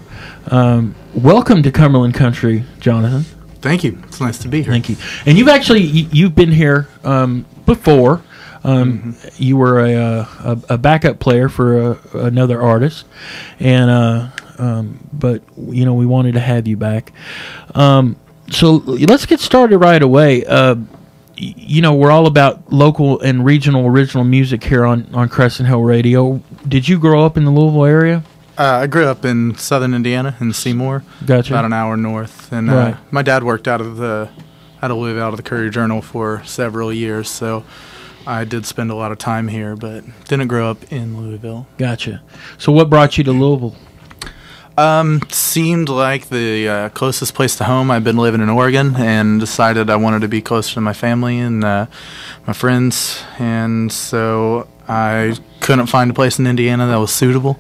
Welcome to Cumberland Country, Jonathon. Thank you. It's nice to be here. Thank you. And you've been here before. You were a backup player for another artist, and but you know, we wanted to have you back. So let's get started right away. You know, we're all about local and regional original music here on Crescent Hill Radio. Did you grow up in the Louisville area? I grew up in southern Indiana, in Seymour, Gotcha. About an hour north. And Right. my dad worked out of the Courier-Journal for several years, so I did spend a lot of time here, but didn't grow up in Louisville. Gotcha. So what brought you to Louisville? Seemed like the closest place to home. I've been living in Oregon and decided I wanted to be closer to my family and my friends, and so I couldn't find a place in Indiana that was suitable.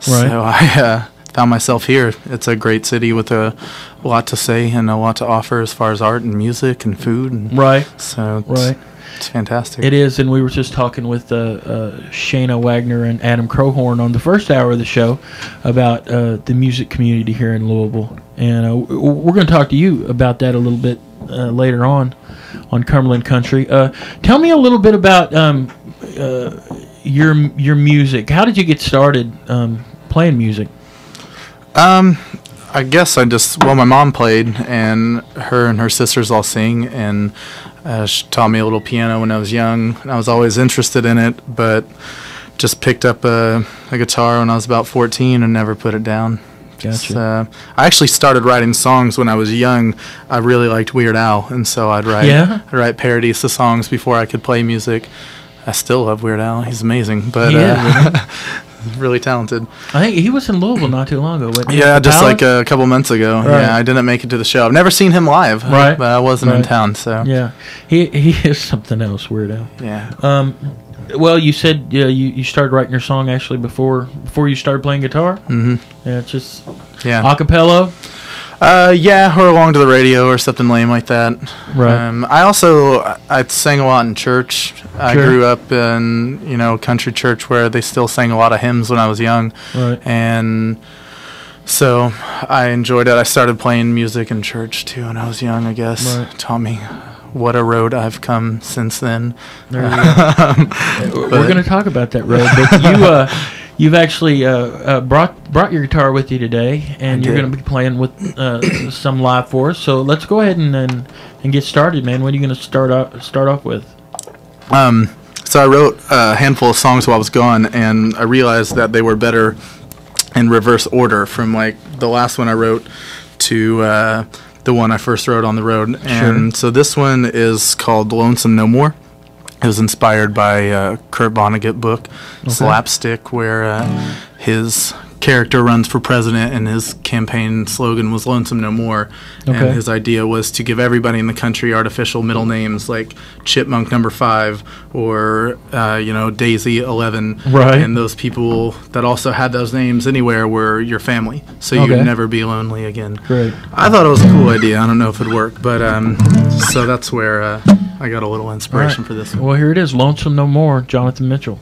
Right. So I found myself here. It's a great city with a lot to say and a lot to offer as far as art and music and food. And Right. So it's fantastic. It is, and we were just talking with Shayna Wagner and Adam Crowhorn on the first hour of the show about the music community here in Louisville. And we're going to talk to you about that a little bit later on Cumberland Country. Tell me a little bit about your music. How did you get started playing music? I guess my mom played, and her sisters all sing, and she taught me a little piano when I was young, and I was always interested in it, but just picked up a guitar when I was about 14 and never put it down. Gotcha. I actually started writing songs when I was young. I really liked Weird Al, and so I'd write parodies to songs before I could play music. I still love Weird Al. He's amazing, but really talented. I think he was in Louisville not too long ago. Wasn't he? Yeah, just like a couple months ago. Right. Yeah, I didn't make it to the show. I've never seen him live, right? But I wasn't in town, so yeah, he is something else, Weird Al. Yeah. Well, you said you started writing your song actually before you started playing guitar. Mm-hmm. Yeah, it's just a cappella. Yeah, or along to the radio or something lame like that. Right. I sang a lot in church. I grew up in a country church where they still sang a lot of hymns when I was young. Right. And so I enjoyed it. I started playing music in church too when I was young, I guess. Right. Taught me what a road I've come since then. There you go. We're going to talk about that road, but you've actually brought your guitar with you today, and you're going to be playing with some live for us. So let's go ahead and get started, man. What are you going to start off with? So I wrote a handful of songs while I was gone, and I realized that they were better in reverse order from like the last one I wrote to the one I first wrote on the road. And so this one is called Lonesome No More. It was inspired by Kurt Vonnegut book, Slapstick, where his character runs for president, and his campaign slogan was "Lonesome No More." Okay. And his idea was to give everybody in the country artificial middle names like Chipmunk Number 5 or Daisy 11. Right. And those people that also had those names anywhere were your family, so Okay. you'd never be lonely again. Great. I thought it was a cool idea. I don't know if it'd work, but so that's where I got a little inspiration All right. for this one. Well, here it is, Lonesome No More, Jonathon Mitchell.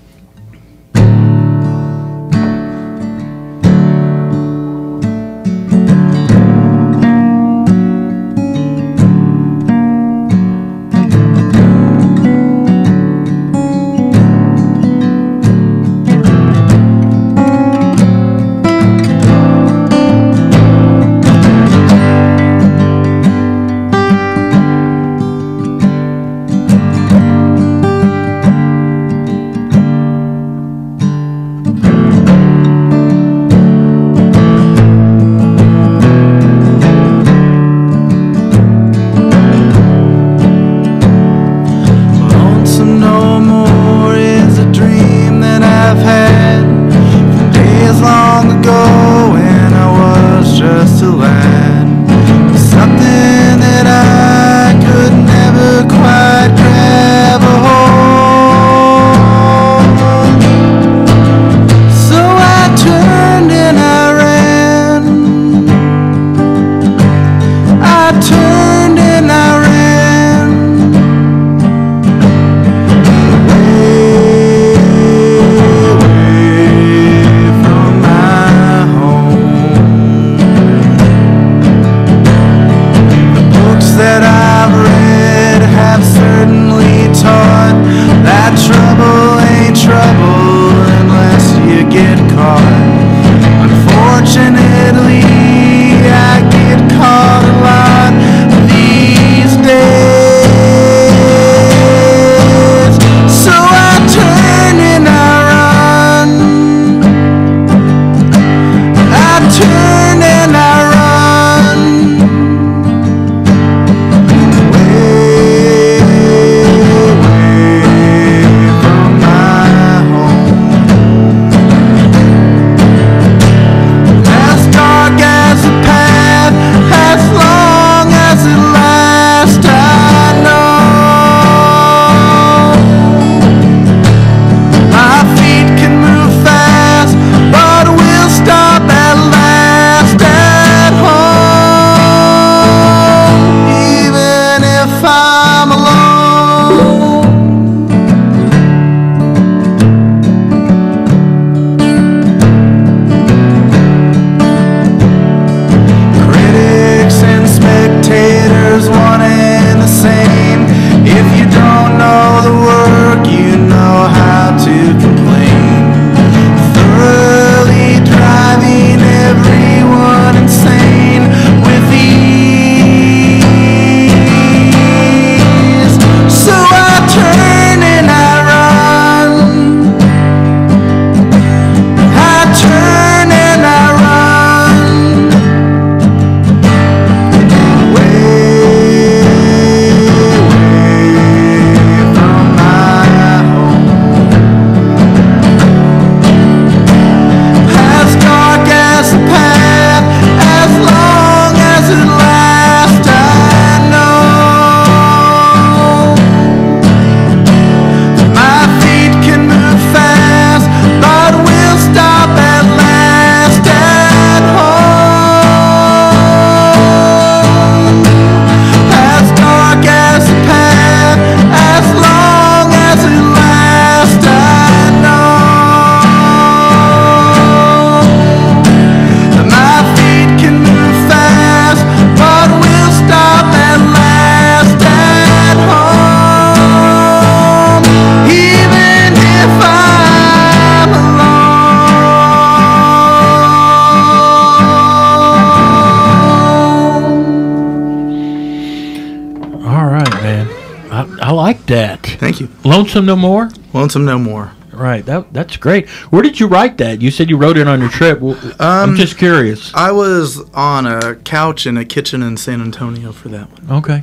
Lonesome no more is a dream that I've had from days long ago when I was just a lad. Something that I could never quite grab a hold. So I turned and I ran. I turned and I ran. From my home, the books that I've read have certainly taught that trouble ain't trouble unless you get caught. Unfortunately, I get caught a lot these days. So I turn and I run. I turn and I run. Way, way from my home. As dark as the path, as long as it lasts, I know. My feet can move fast, but we'll stop at last at home, even if I'm alone. Critics and spectators, one and the same. If you don't know the work, you know how to complain. Thoroughly driving everyone insane with ease. So I turn and I run. I turn and I run. Way, way from my home. As dark as the path, as long as it lasts, I know. My feet can move fast, but we'll stop at last at home. As dark as the path, as long as it lasts, I know. My feet can move fast, but we'll stop at last at home, even if I'm alone. All right, man. I like that. Thank you. Lonesome No More? Lonesome No More. Right. That's great. Where did you write that? You said you wrote it on your trip. Well, I'm just curious. I was on a couch in a kitchen in San Antonio for that one. Okay.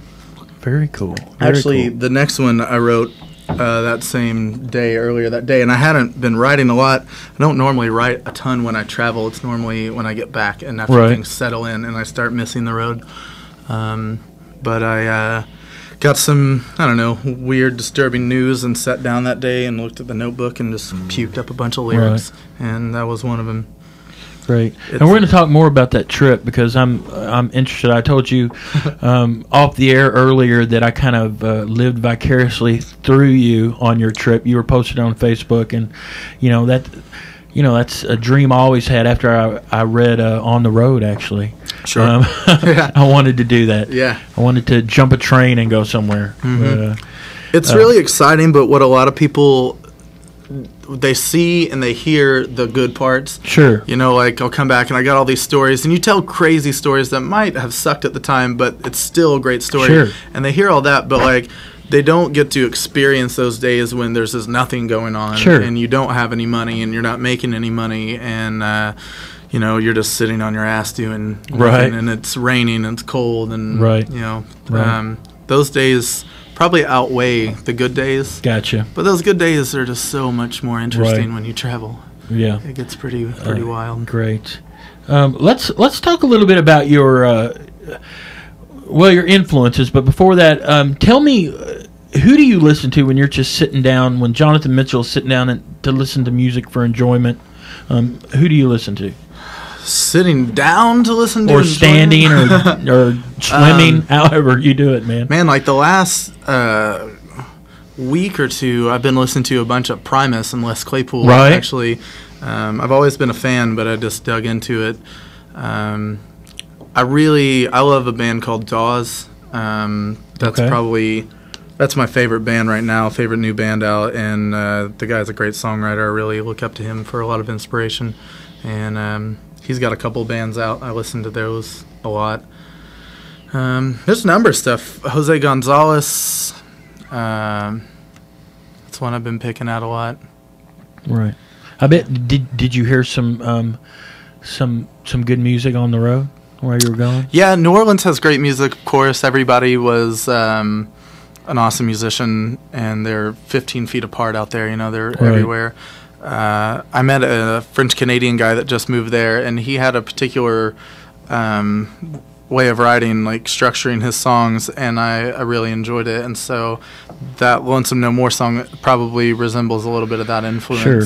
Very cool. Very Actually, cool. the next one I wrote that same day, earlier that day, and I hadn't been writing a lot. I don't normally write a ton when I travel. It's normally when I get back and after things settle in and I start missing the road. But I got some, I don't know, weird, disturbing news and sat down that day and looked at the notebook and just puked up a bunch of lyrics, and that was one of them. Great. And we're going to talk more about that trip because I'm interested. I told you off the air earlier that I kind of lived vicariously through you on your trip. You were posted on Facebook, and that's a dream I always had after I read On the Road, actually. Sure. I wanted to do that. Yeah. I wanted to jump a train and go somewhere. Mm-hmm. It's really exciting, but what a lot of people, they see and they hear the good parts. Sure. Like I'll come back and I got all these stories, and you tell crazy stories that might have sucked at the time, but it's still a great story. Sure. And they hear all that, but like they don't get to experience those days when there's just nothing going on. Sure. And you don't have any money and you're not making any money, and you're just sitting on your ass doing nothing, right, and it's raining and it's cold, and right. Those days probably outweigh the good days. Gotcha. But those good days are just so much more interesting when you travel. Yeah. It gets pretty wild. Great. Let's talk a little bit about your your influences, but before that, tell me, who do you listen to when you're just sitting down, when Jonathan Mitchell's sitting down to listen to music for enjoyment? Who do you listen to? Sitting down to listen to, or standing, or swimming, however you do it, man. Man, like the last week or two, I've been listening to a bunch of Primus and Les Claypool. Right. Actually, I've always been a fan, but I just dug into it. I love a band called Dawes. That's my favorite band right now, favorite new band out, and the guy's a great songwriter. I really look up to him for a lot of inspiration, and he's got a couple bands out. I listen to those a lot. There's a number of stuff. Jose Gonzalez, that's one I've been picking out a lot. Right. I bet. Did you hear some good music on the road where you were going? Yeah, New Orleans has great music. Of course, everybody was an awesome musician, and they're 15 feet apart out there. They're everywhere. I met a French-Canadian guy that just moved there, and he had a particular way of writing, like structuring his songs, and I really enjoyed it. And so that Lonesome No More song probably resembles a little bit of that influence. Sure.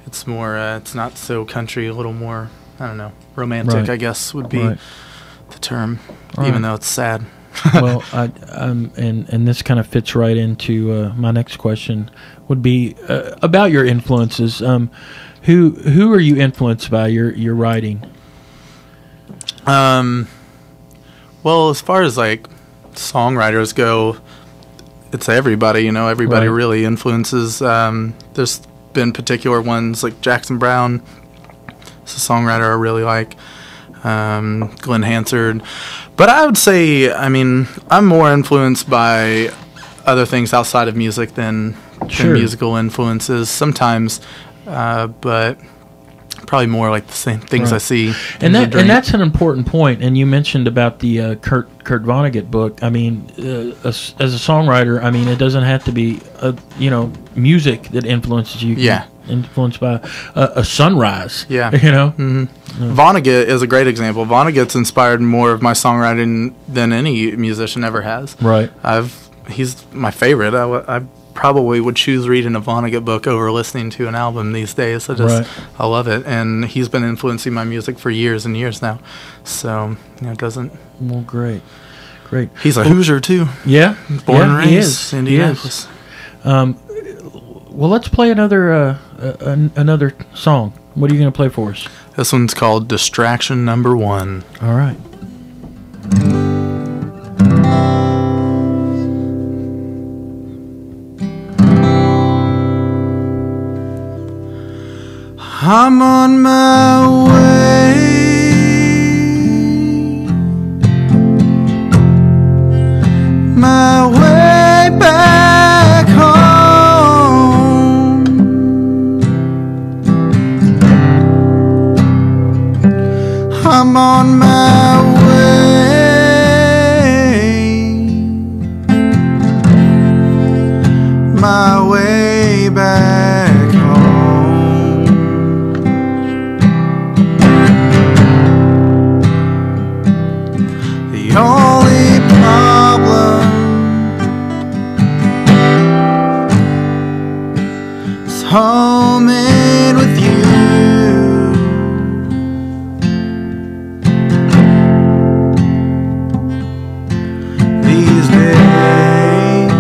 It's more, it's not so country, a little more, I don't know, romantic, I guess would be the term, even though it's sad. Well, and this kind of fits right into my next question. Would be about your influences. Who are you influenced by your writing? Well, as far as like songwriters go, it's everybody. Everybody really influences. There's been particular ones like Jackson Browne. It's a songwriter I really like. Glenn Hansard. But I would say, I'm more influenced by other things outside of music than musical influences sometimes, but probably more like the same things I see. And that's an important point. And you mentioned about the Kurt Vonnegut book. As a songwriter, it doesn't have to be music that influences you. Yeah. Influenced by a sunrise. Yeah. Mm-hmm. Vonnegut is a great example. Vonnegut's inspired more of my songwriting than any musician ever has. Right. He's my favorite. I probably would choose reading a Vonnegut book over listening to an album these days. I love it, and he's been influencing my music for years and years now. So it doesn't. Well, great. He's a Hoosier too. Yeah, born and raised in Indianapolis. Well, let's play another song. What are you going to play for us? This one's called Distraction Number 1. All right. I'm on my way, my way back home. I'm on my way, way back home. The only problem is homemade with you. These days,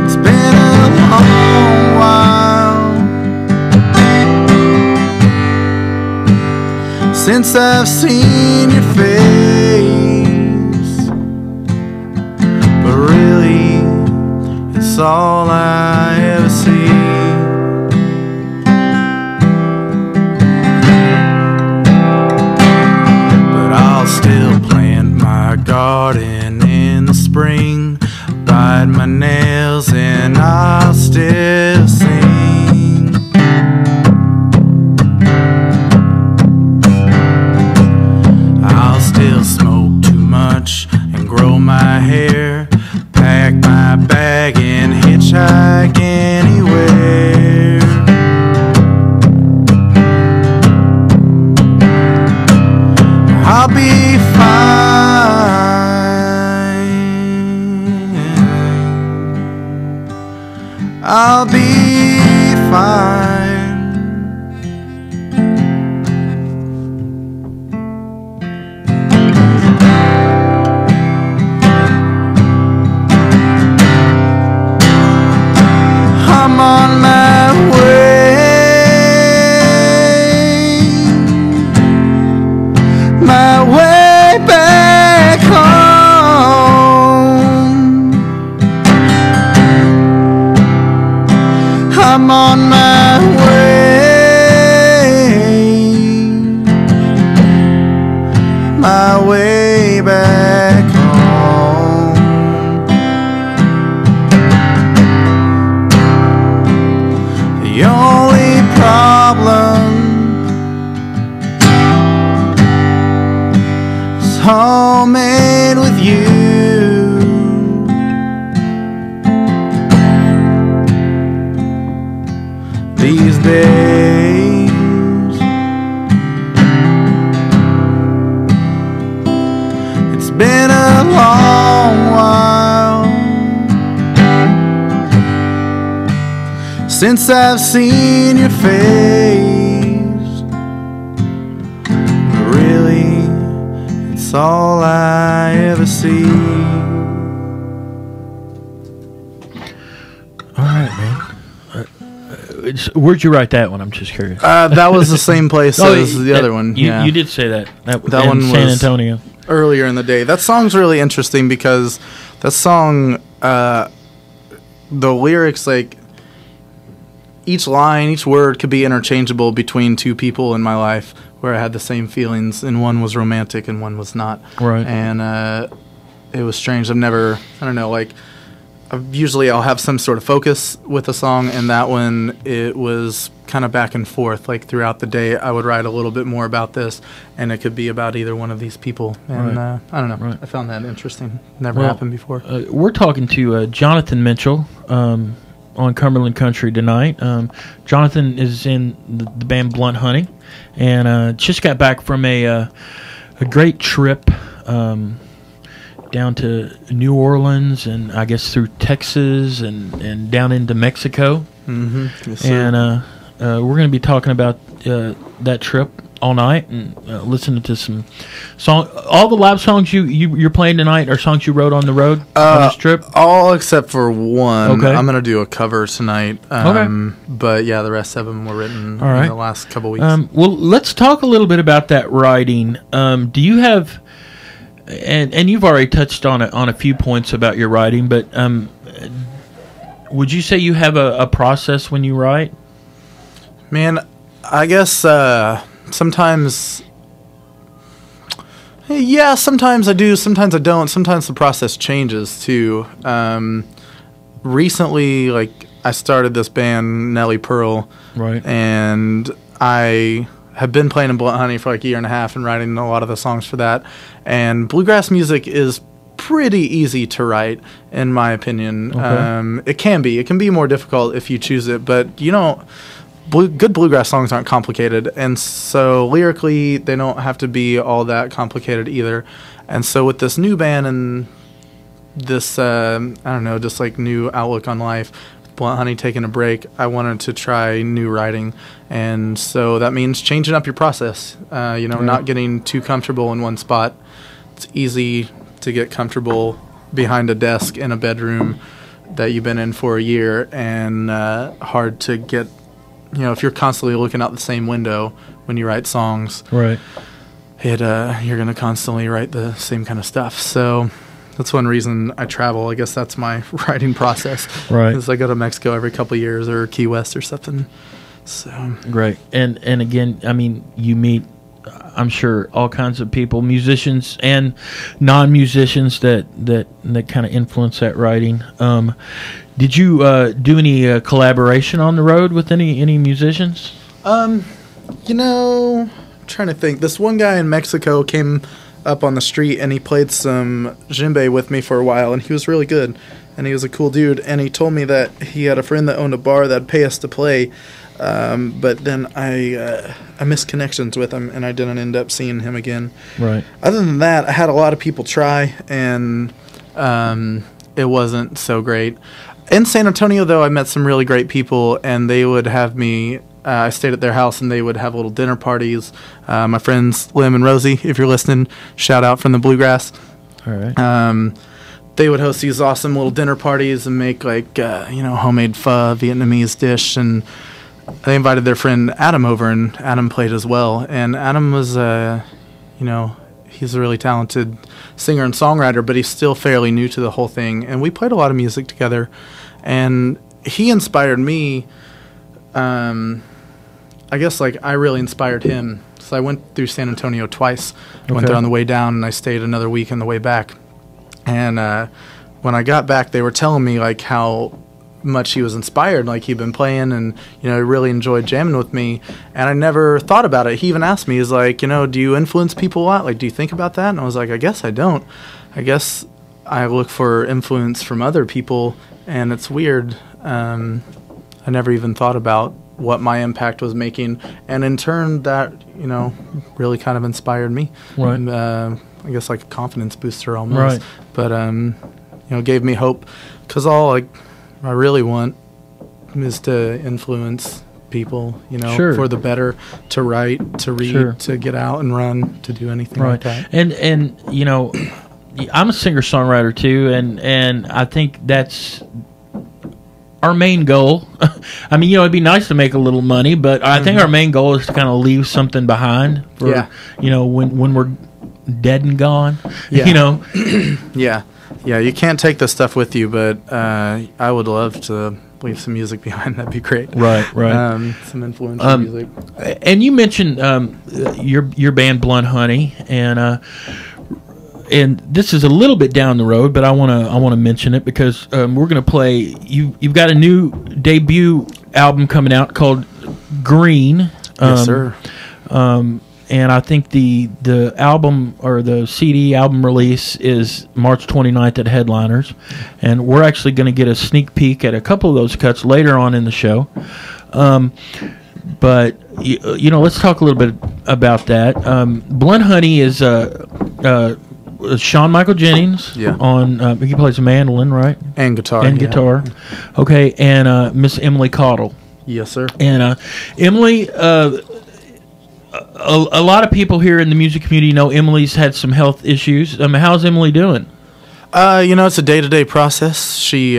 it's been a long while since I've seen your face, but really, it's all I ever see. I'll still plant my garden in the spring, bite my nails, and I'll still sing. I'll still smoke too much and grow my hair, pack my bag and hitchhike anywhere. I'll be fine. I'll be fine. I'm on my way. My way back home. I'm on my way. My way back home. The only problem homemade with you. These days, it's been a long while since I've seen your face, but really, it's all I ever see. All right, man. Where'd you write that one? I'm just curious. That was the same place as the other one. You did say that. That one in San was Antonio. Earlier in the day. That song's really interesting because that song, the lyrics, like, each line, each word could be interchangeable between two people in my life where I had the same feelings, and one was romantic and one was not. Right. And it was strange. I don't know, like, usually I'll have some sort of focus with a song, and that one, it was kind of back and forth. Like, throughout the day, I would write a little bit more about this, and it could be about either one of these people. And Right. I don't know. Right. I found that interesting. Never Well, happened before. We're talking to Jonathon Mitchell on Cumberland Country tonight. Jonathon is in the band Blunt Honey, and just got back from a great trip down to New Orleans, and I guess through Texas and down into Mexico. Mm-hmm. Yes, and we're going to be talking about that trip all night and listening to some song. All the live songs you're playing tonight are songs you wrote on the road on this trip? All except for one. Okay. I'm going to do a cover tonight. Okay. But yeah, the rest of them were written All right. in the last couple weeks. Well, let's talk a little bit about that writing. Do you have, and you've already touched on a few points about your writing, but would you say you have a process when you write? Man, I guess sometimes, yeah, sometimes I do, sometimes I don't. Sometimes the process changes too. Recently, like, I started this band, Nelly Pearl, right? And I have been playing in Blunt Honey for like a year and a half and writing a lot of the songs for that. And bluegrass music is pretty easy to write, in my opinion. Okay. It can be more difficult if you choose it, but good bluegrass songs aren't complicated, and so lyrically they don't have to be all that complicated either. And so with this new band and this just like new outlook on life, Blunt Honey taking a break, I wanted to try new writing, and so that means changing up your process. Not getting too comfortable in one spot. It's easy to get comfortable behind a desk in a bedroom that you've been in for a year, and hard to get, if you're constantly looking out the same window when you write songs, right? You're going to constantly write the same kind of stuff. So that's one reason I travel. I guess that's my writing process. Right. Because I go to Mexico every couple of years, or Key West or something. So great. And again, I mean, you meet, I'm sure, all kinds of people, musicians and non-musicians that kind of influence that writing. Did you do any collaboration on the road with any musicians? I'm trying to think. This one guy in Mexico came up on the street and he played some djembe with me for a while, and he was really good, and he was a cool dude, and he told me that he had a friend that owned a bar that'd pay us to play, but then I missed connections with him, and I didn't end up seeing him again. Right. Other than that, I had a lot of people try, and it wasn't so great. In San Antonio, though, I met some really great people, and they would have me. I stayed at their house, and they would have little dinner parties. My friends Lim and Rosie, if you're listening, shout out from the Bluegrass. All right. They would host these awesome little dinner parties and make homemade pho, Vietnamese dish, and they invited their friend Adam over, and Adam played as well. And Adam was, he's a really talented singer and songwriter, but he's still fairly new to the whole thing. And we played a lot of music together, and he inspired me. I guess I really inspired him. So I went through San Antonio twice. I went there on the way down, and I stayed another week on the way back. And when I got back, they were telling me how much he was inspired. He'd been playing, and he really enjoyed jamming with me. And I never thought about it. He even asked me, he's like, do you influence people a lot? Do you think about that? And I was like, I guess I don't. I guess I look for influence from other people, and it's weird. I never even thought about what my impact was making, and in turn that really kind of inspired me. Right. And, I guess a confidence booster almost. Right. But gave me hope, because all I really want is to influence people, sure. for the better, to write, to read, sure. to get out and run, to do anything right. like that. And I'm a singer-songwriter too, and I think that's our main goal. I mean, it'd be nice to make a little money, but I think our main goal is to kind of leave something behind for, when we're dead and gone, Yeah, you can't take this stuff with you, but I would love to leave some music behind. That'd be great. Right. Some influential music. And you mentioned your band Blunt Honey, and this is a little bit down the road, but I want to mention it because we're going to play. You've got a new debut album coming out called Green. Yes, sir. And I think the album or the CD album release is March 29th at Headliners, and we're actually going to get a sneak peek at a couple of those cuts later on in the show. But let's talk a little bit about that. Blunt Honey is Sean Michael Jennings on he plays the mandolin, right? And guitar. Okay, and Miss Emily Cottle. Yes, sir. And Emily, a lot of people here in the music community know Emily's had some health issues. How's Emily doing? It's a day-to-day process. She,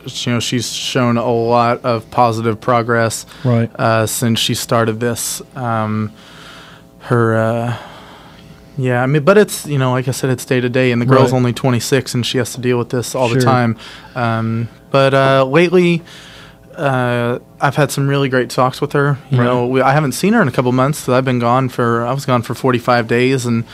she's shown a lot of positive progress, right, since she started this. But it's, like I said, it's day-to-day, and the girl's only 26, and she has to deal with this all the time. But lately, I've had some really great talks with her. I haven't seen her in a couple months, so I was gone for 45 days, and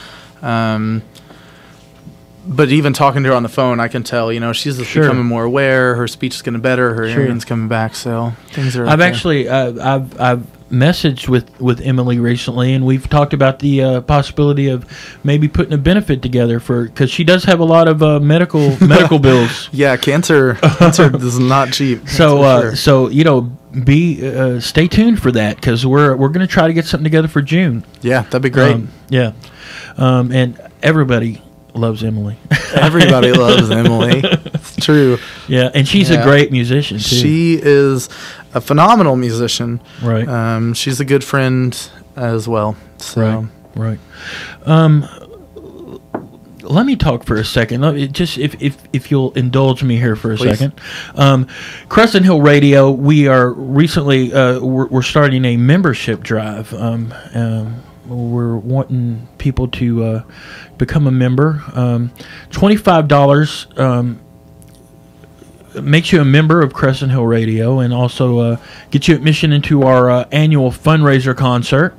but even talking to her on the phone, I can tell, she's just becoming more aware. Her speech is getting better. Her hearing's coming back, so things are. I've actually, I've messaged with Emily recently, and we've talked about the possibility of maybe putting a benefit together because she does have a lot of medical bills. Yeah, cancer is not cheap. So stay tuned for that, because we're going to try to get something together for June. Yeah, that'd be great. And everybody loves Emily. Everybody loves Emily. It's true. Yeah, and she's a great musician too. She is a phenomenal musician. Right. She's a good friend as well. So. Right. Let me talk for a second. Just if you'll indulge me here for a second. Crescent Hill Radio, we are recently we're starting a membership drive. We're wanting people to become a member. $25 makes you a member of Crescent Hill Radio, and also gets you admission into our annual fundraiser concert.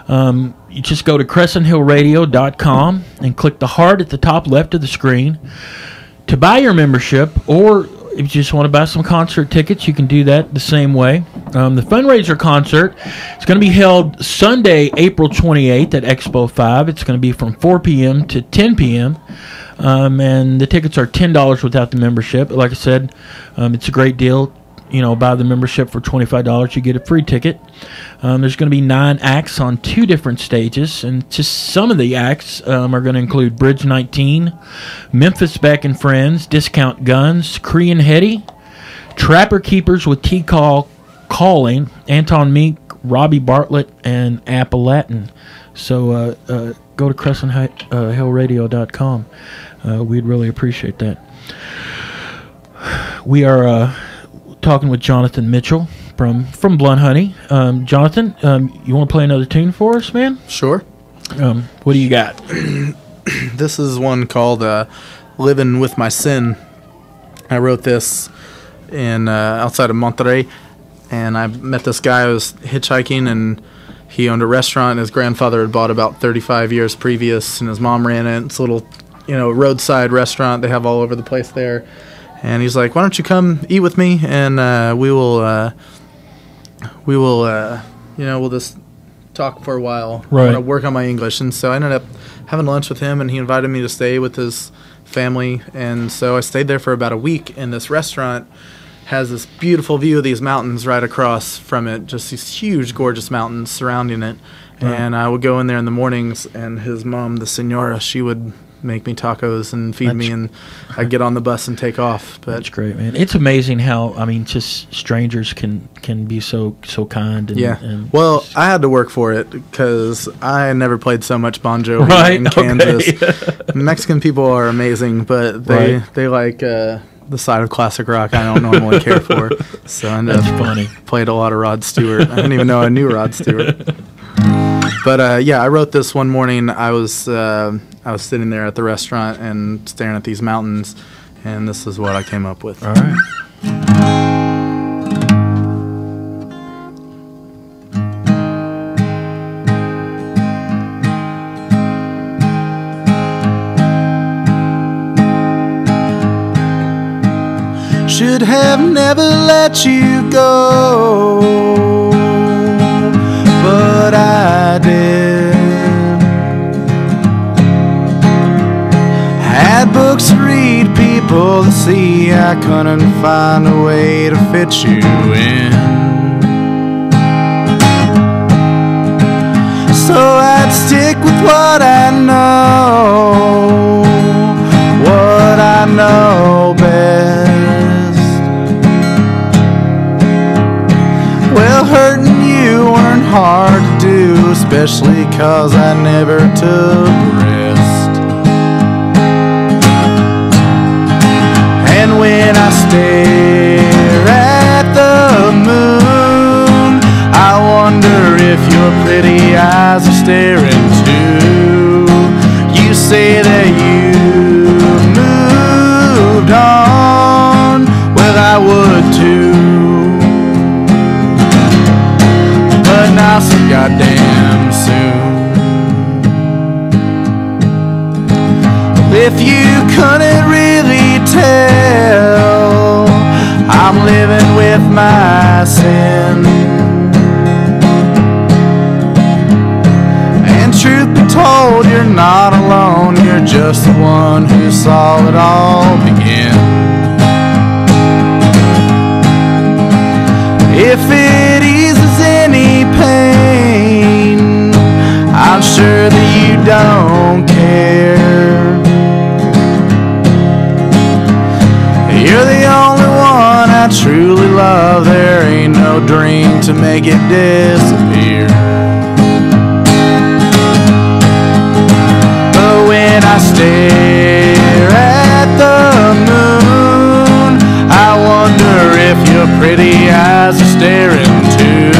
You just go to crescenthillradio.com and click the heart at the top left of the screen to buy your membership, or if you just want to buy some concert tickets, you can do that the same way. The fundraiser concert is going to be held Sunday, April 28th at Expo 5. It's going to be from 4 p.m. to 10 p.m. And the tickets are $10 without the membership. Like I said, it's a great deal. Buy the membership for $25, you get a free ticket. There's going to be 9 acts on 2 different stages, and just some of the acts are going to include Bridge 19, Memphis Beck and Friends, Discount Guns, Korean Hetty, Trapper Keepers with T-Call Calling, Anton Meek, Robbie Bartlett, and Appalatin. So go to crescenthillradio.com. We'd really appreciate that. We are talking with Jonathon Mitchell from Blunt Honey. Jonathon, you want to play another tune for us, man? Sure. What do you got? This is one called Living With My Sin. I wrote this in outside of Monterey, and I met this guy who was hitchhiking, and he owned a restaurant. His grandfather had bought about 35 years previous, and his mom ran it. It's a little, roadside restaurant they have all over the place there. And he's like, "Why don't you come eat with me, and we'll just talk for a while. Right. I want to work on my English." And so I ended up having lunch with him, and he invited me to stay with his family. And so I stayed there for about a week. And this restaurant has this beautiful view of these mountains right across from it, just these huge, gorgeous mountains surrounding it. Right. And I would go in there in the mornings, and his mom, the senora, she would make me tacos and feed me, and I'd get on the bus and take off. But that's great, man. It's amazing how, just strangers can be so kind. And, and well, I had to work for it because I never played so much Bon Jovi in Kansas. Mexican people are amazing, but they like the side of classic rock I don't normally care for. So I ended up played a lot of Rod Stewart. I didn't even know I knew Rod Stewart. But I wrote this one morning. I was sitting there at the restaurant and staring at these mountains, and this is what I came up with. All right. Should have never let you go, but I did. Had books to read, people to see, I couldn't find a way to fit you in. So I'd stick with what I know best. Well, hurting you weren't hard to do, especially 'cause I never took rest. And when I stare at the moon, I wonder if your pretty eyes are staring too. You say that you moved on, well I would too, but not so goddamn soon. If you couldn't really tell, I'm living with my sin. told you're not alone, you're just the one who saw it all begin. If it eases any pain, I'm sure that you don't care. You're the only one I truly love. There ain't no drink to make it disappear. But when I stare at the moon, I wonder if your pretty eyes are staring too.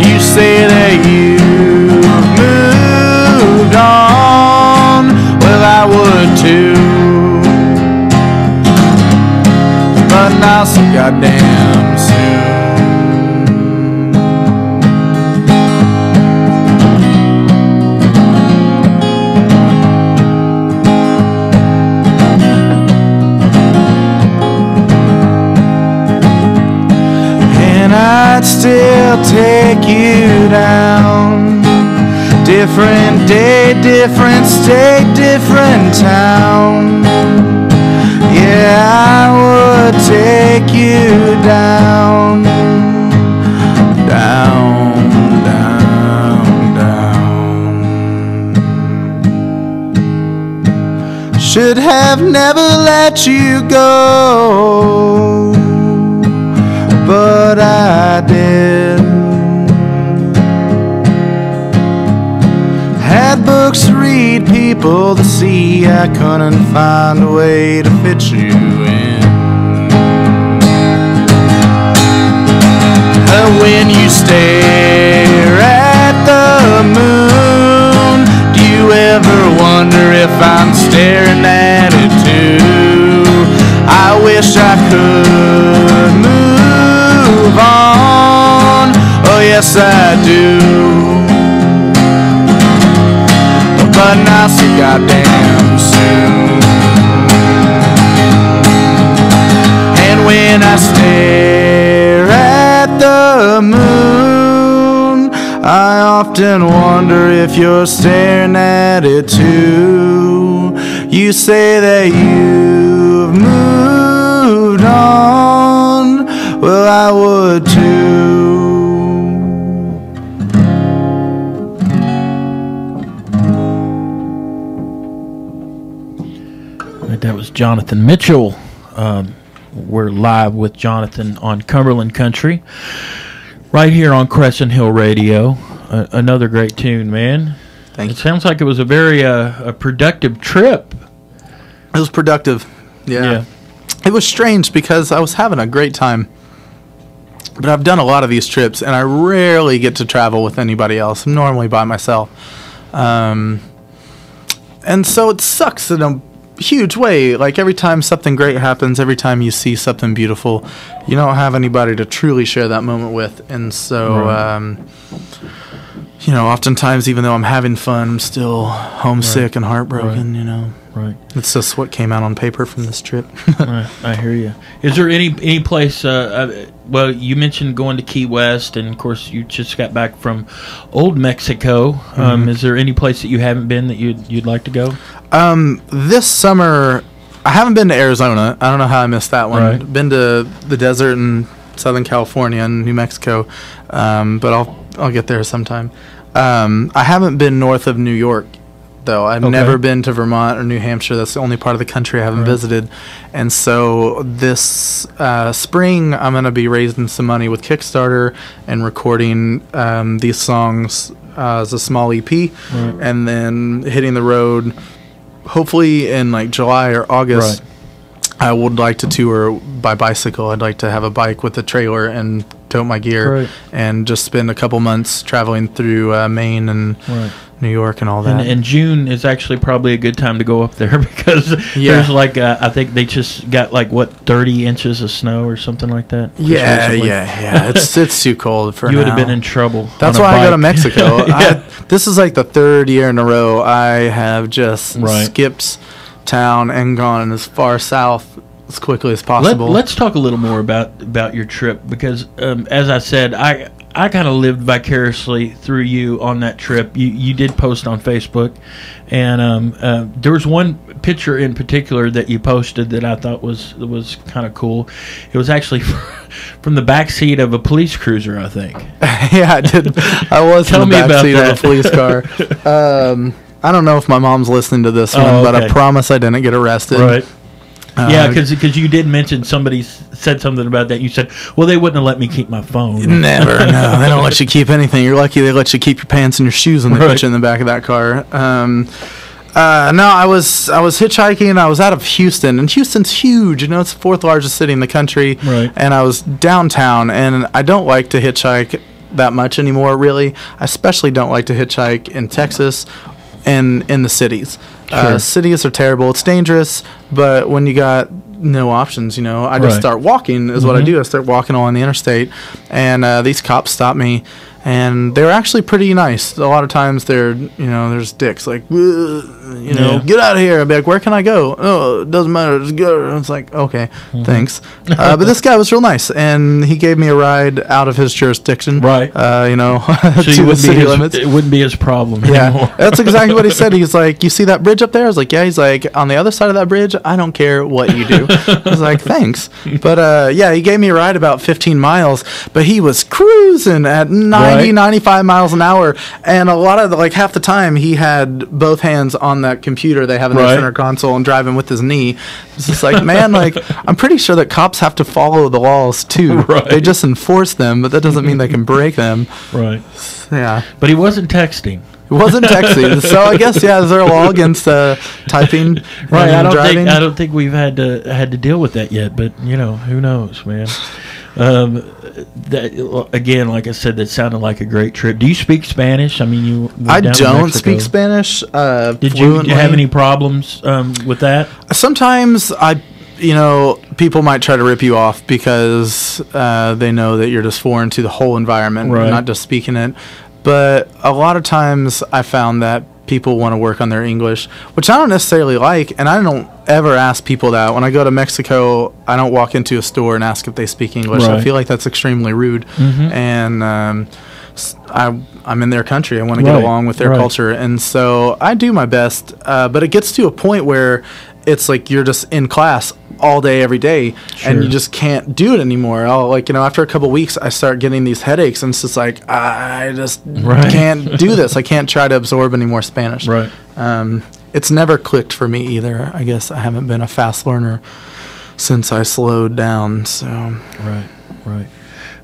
You say that you've moved on, well I would too, but not so goddamn soon. And I'd still take you down. Different day, different state, different town. Yeah, I would take you down, down, down, down. Should have never let you go, but I did. Had books to read, people to see, I couldn't find a way to fit you in. When you stare at the moon, do you ever wonder if I'm staring at it too? I wish I could move on, oh yes I do, but not so goddamn soon. And when I stare at the moon, I often wonder if you're staring at it too. You say that you've moved on, well I would too. That was Jonathon Mitchell. We're live with Jonathon on Cumberland Country, right here on Crescent Hill Radio. Another great tune, man. Thank you. It sounds like it was a very a productive trip. It was productive. Yeah. It was strange because I was having a great time. But I've done a lot of these trips, and I rarely get to travel with anybody else. I'm normally by myself. And so it sucks in a huge way. Like every time something great happens, every time you see something beautiful, you don't have anybody to truly share that moment with. And so, you know, oftentimes, even though I'm having fun, I'm still homesick and heartbroken, you know. Right. It's just what came out on paper from this trip. Right. I hear you. Is there any place, well, you mentioned going to Key West, and of course you just got back from Old Mexico. Is there any place that you haven't been that you'd like to go? This summer, I haven't been to Arizona. I don't know how I missed that one. Right. Been to the desert in Southern California and New Mexico, but I'll get there sometime. I haven't been north of New York, though. I've never been to Vermont or New Hampshire. That's the only part of the country I haven't visited. And so this spring, I'm going to be raising some money with Kickstarter and recording these songs as a small EP, and then hitting the road hopefully in like July or August. I would like to tour by bicycle. I'd like to have a bike with a trailer and tote my gear and just spend a couple months traveling through Maine and New York and all that. And June is actually probably a good time to go up there because there's like I think they just got like 30 inches of snow or something like that. Yeah. It's too cold for you now. would have been in trouble. That's why I go to Mexico. This is like the third year in a row I have just skipped town and gone as far south as quickly as possible. Let's talk a little more about your trip because as I said, I I kind of lived vicariously through you on that trip. You did post on Facebook, and there was one picture in particular that you posted that I thought was kind of cool. It was actually from the back seat of a police cruiser, I think. Yeah, I did. I was in the back seat of a police car. I don't know if my mom's listening to this one, but I promise I didn't get arrested. Right. Yeah, because you did mention somebody said something about that. You said, well, they wouldn't have let me keep my phone. Never. No, they don't let you keep anything. You're lucky they let you keep your pants and your shoes when they put you in the back of that car. No, I was hitchhiking. I was out of Houston, and Houston's huge. You know, it's the 4th largest city in the country. Right. And I was downtown, and I don't like to hitchhike that much anymore, really. I especially don't like to hitchhike in Texas and in the cities. Sure. Cities are terrible. It's dangerous, but when you got no options, you know, I just start walking is what I do. I start walking along the interstate, and these cops stop me, and they're actually pretty nice. A lot of times they're, you know, there's dicks like, you know, get out of here. I'd be like, where can I go? Oh, it doesn't matter. Just go. It's like, okay, thanks. But this guy was real nice, and he gave me a ride out of his jurisdiction. Right. You know, so to the city limits. It wouldn't be his problem anymore. That's exactly what he said. He's like, you see that bridge up there? I was like, yeah. He's like, on the other side of that bridge, I don't care what you do. I was like, thanks. But yeah, he gave me a ride about 15 miles, but he was cruising at 95 miles an hour, and a lot of like half the time he had both hands on that computer they have in their center console and driving with his knee. It's just like, man, like, I'm pretty sure that cops have to follow the laws too. They just enforce them, but that doesn't mean they can break them. Right. Yeah. But he wasn't texting. It wasn't texting, so I guess is there a law against typing? Right. I don't think we've had to deal with that yet, but you know, who knows, man. That, again, like I said, that sounded like a great trip. Do you speak Spanish? I mean, you. I don't speak Spanish. Did you have any problems with that? Sometimes you know, people might try to rip you off because they know that you're just foreign to the whole environment, not just speaking it. But a lot of times I found that people want to work on their English, which I don't necessarily like, and I don't ever ask people that. When I go to Mexico, I don't walk into a store and ask if they speak English. I feel like that's extremely rude. And I'm in their country. I want to get along with their culture. And so I do my best, but it gets to a point where it's like you're just in class all day, every day, and you just can't do it anymore. Like, you know, after a couple weeks, I start getting these headaches, and it's just like, I just can't do this. I can't try to absorb any more Spanish. Right. It's never clicked for me either. I guess I haven't been a fast learner since I slowed down. So. Right.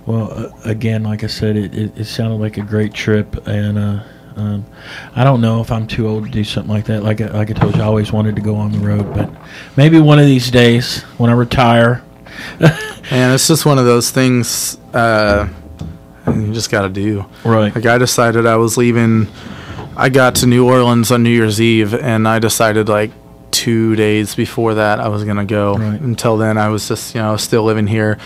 Well, again, like I said, it sounded like a great trip, and I don't know if I'm too old to do something like that. Like I told you, I always wanted to go on the road, but maybe one of these days when I retire. And it's just one of those things you just got to do. Right. Like I decided I was leaving. I got to New Orleans on New Year's Eve, and I decided like 2 days before that I was going to go. Until then, I was just, you know, still living here.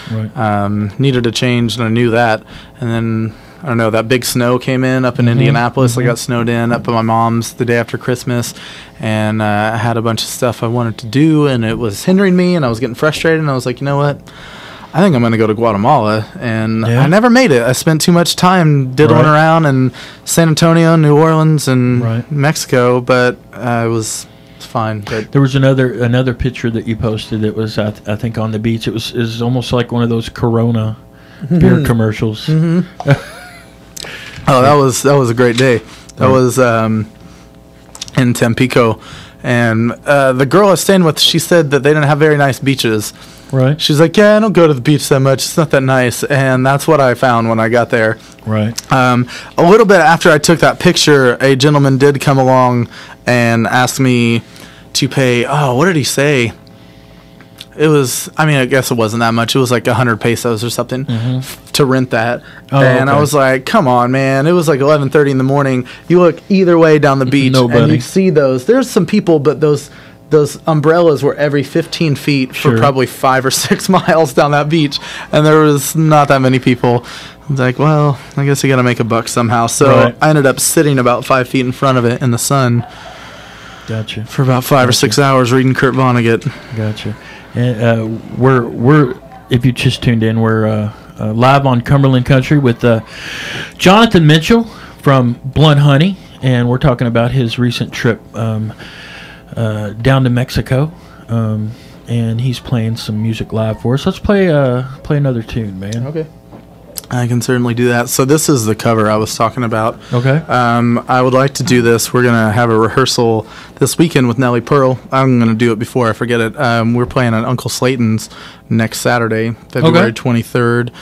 Needed a change, and I knew that. And then, I don't know, that big snow came in up in Indianapolis. I got snowed in up at my mom's the day after Christmas, and I had a bunch of stuff I wanted to do, and it was hindering me, and I was getting frustrated, and I was like, you know what? I think I'm going to go to Guatemala, and I never made it. I spent too much time diddling around in San Antonio, New Orleans, and Mexico, but it was fine. But there was another picture that you posted that was, I think, on the beach. It was almost like one of those Corona beer commercials. Oh, that was a great day. That was in Tampico, and the girl I was staying with, she said that they didn't have very nice beaches. Right. She's like, yeah, I don't go to the beach that much. It's not that nice. And that's what I found when I got there. Right. A little bit after I took that picture, a gentleman did come along and ask me to pay, what did he say? It was, I mean, I guess it wasn't that much. It was like 100 pesos or something to rent that. And I was like, come on, man. It was like 11:30 in the morning. You look either way down the beach and you see those. There's some people, but those umbrellas were every 15 feet for probably 5 or 6 miles down that beach. And there was not that many people. I was like, well, I guess you got to make a buck somehow. So I ended up sitting about 5 feet in front of it in the sun. Gotcha. For about 5 or 6 hours reading Kurt Vonnegut. Gotcha. And we're if you just tuned in, we're live on Cumberland Country with Jonathon Mitchell from Blunt Honey, and we're talking about his recent trip down to Mexico, and he's playing some music live for us. Let's play another tune, man. Okay. I can certainly do that. So this is the cover I was talking about. Okay. I would like to do this. We're going to have a rehearsal this weekend with Nellie Pearl. I'm going to do it before I forget it. We're playing at Uncle Slayton's next Saturday, February 23rd.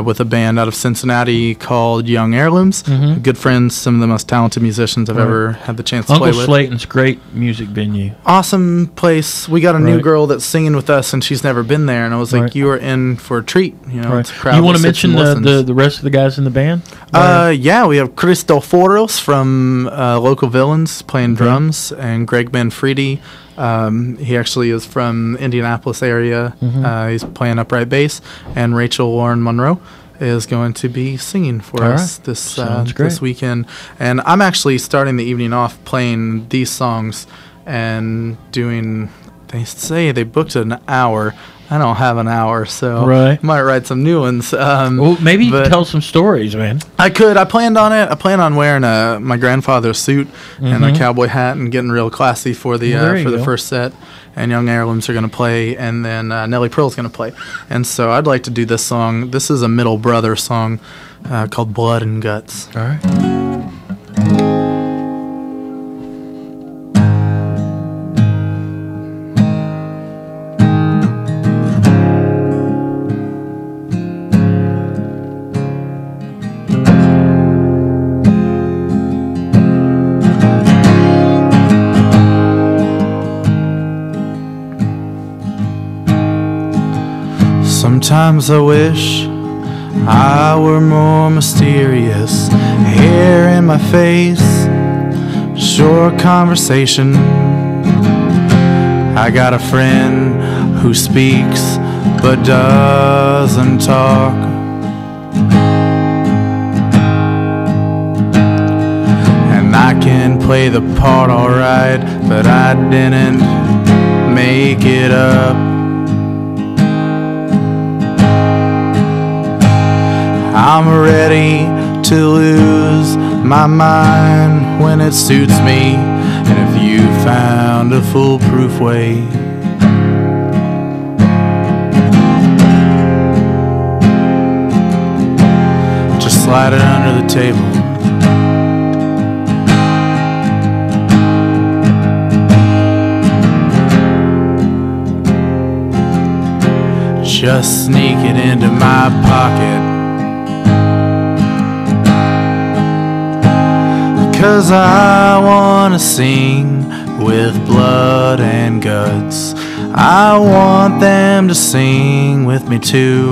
With a band out of Cincinnati called Young Heirlooms. Mm-hmm. Good friends, some of the most talented musicians I've ever had the chance to play with. Uncle Slayton's great music venue. Awesome place. We got a new girl that's singing with us, and she's never been there. And I was like, you are in for a treat. You know, it's a crowd. You want to mention the rest of the guys in the band? Yeah, we have Christoforos from Local Villains playing drums, and Greg Manfredi. He actually is from Indianapolis area. Mm-hmm. He's playing upright bass, and Rachel Lauren Monroe is going to be singing for us this weekend. And I'm actually starting the evening off playing these songs and doing. They say they booked an hour. I don't have an hour, so I might write some new ones. Well, maybe you can tell some stories, man. I could. I planned on it. I plan on wearing my grandfather's suit and a cowboy hat and getting real classy for the first set. And Young Heirlooms are going to play, and then Nellie Pearl's going to play. And so I'd like to do this song. This is a Middle Brother song called Blood and Guts. All right. Sometimes I wish I were more mysterious. Hair in my face, short conversation. I got a friend who speaks but doesn't talk. And I can play the part alright, but I didn't make it up. I'm ready to lose my mind when it suits me. And if you found a foolproof way, just slide it under the table. Just sneak it into my pocket. 'Cause I wanna sing with blood and guts. I want them to sing with me too.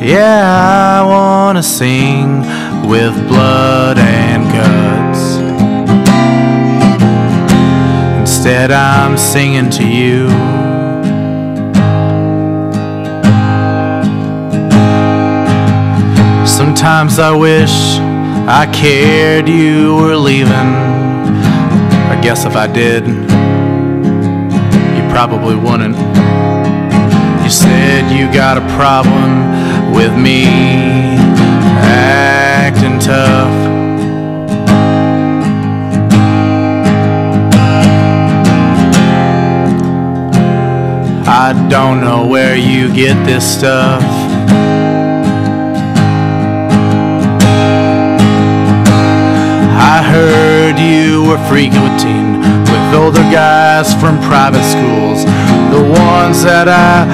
Yeah, I wanna sing with blood and guts. Instead I'm singing to you. Sometimes I wish I cared you were leaving. I guess if I did, you probably wouldn't. You said you got a problem with me acting tough. I don't know where you get this stuff. I heard you were frequenting with older guys from private schools, the ones that I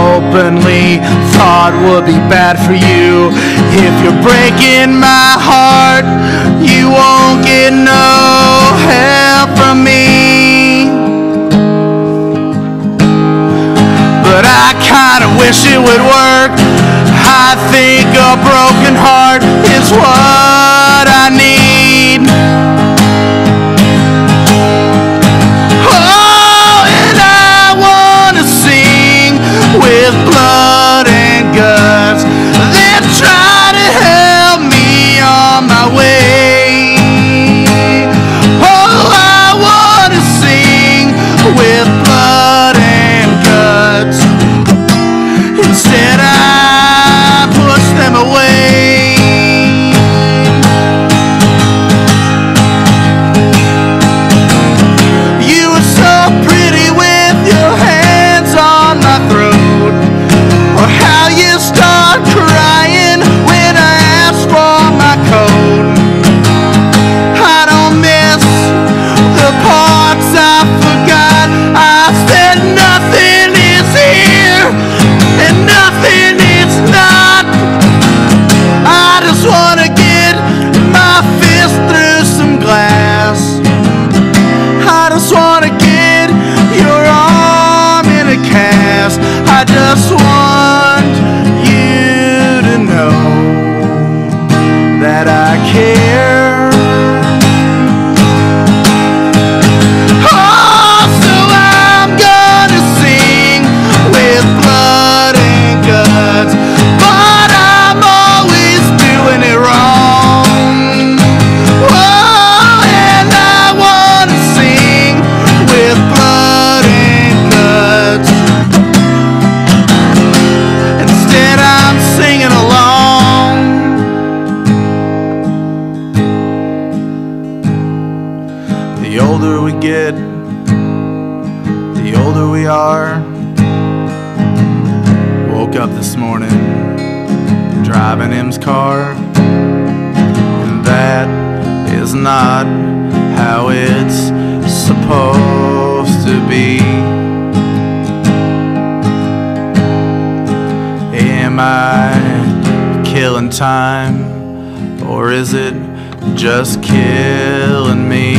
openly thought would be bad for you. If you're breaking my heart, you won't get no help from me. But I kinda wish it would work. I think a broken heart is what I need. Oh, and I wanna sing with blood and guts. Then try to help me on my way. Oh, I wanna sing with blood and guts. Instead driving him's car. And that is not how it's supposed to be. Am I killing time, or is it just killing me?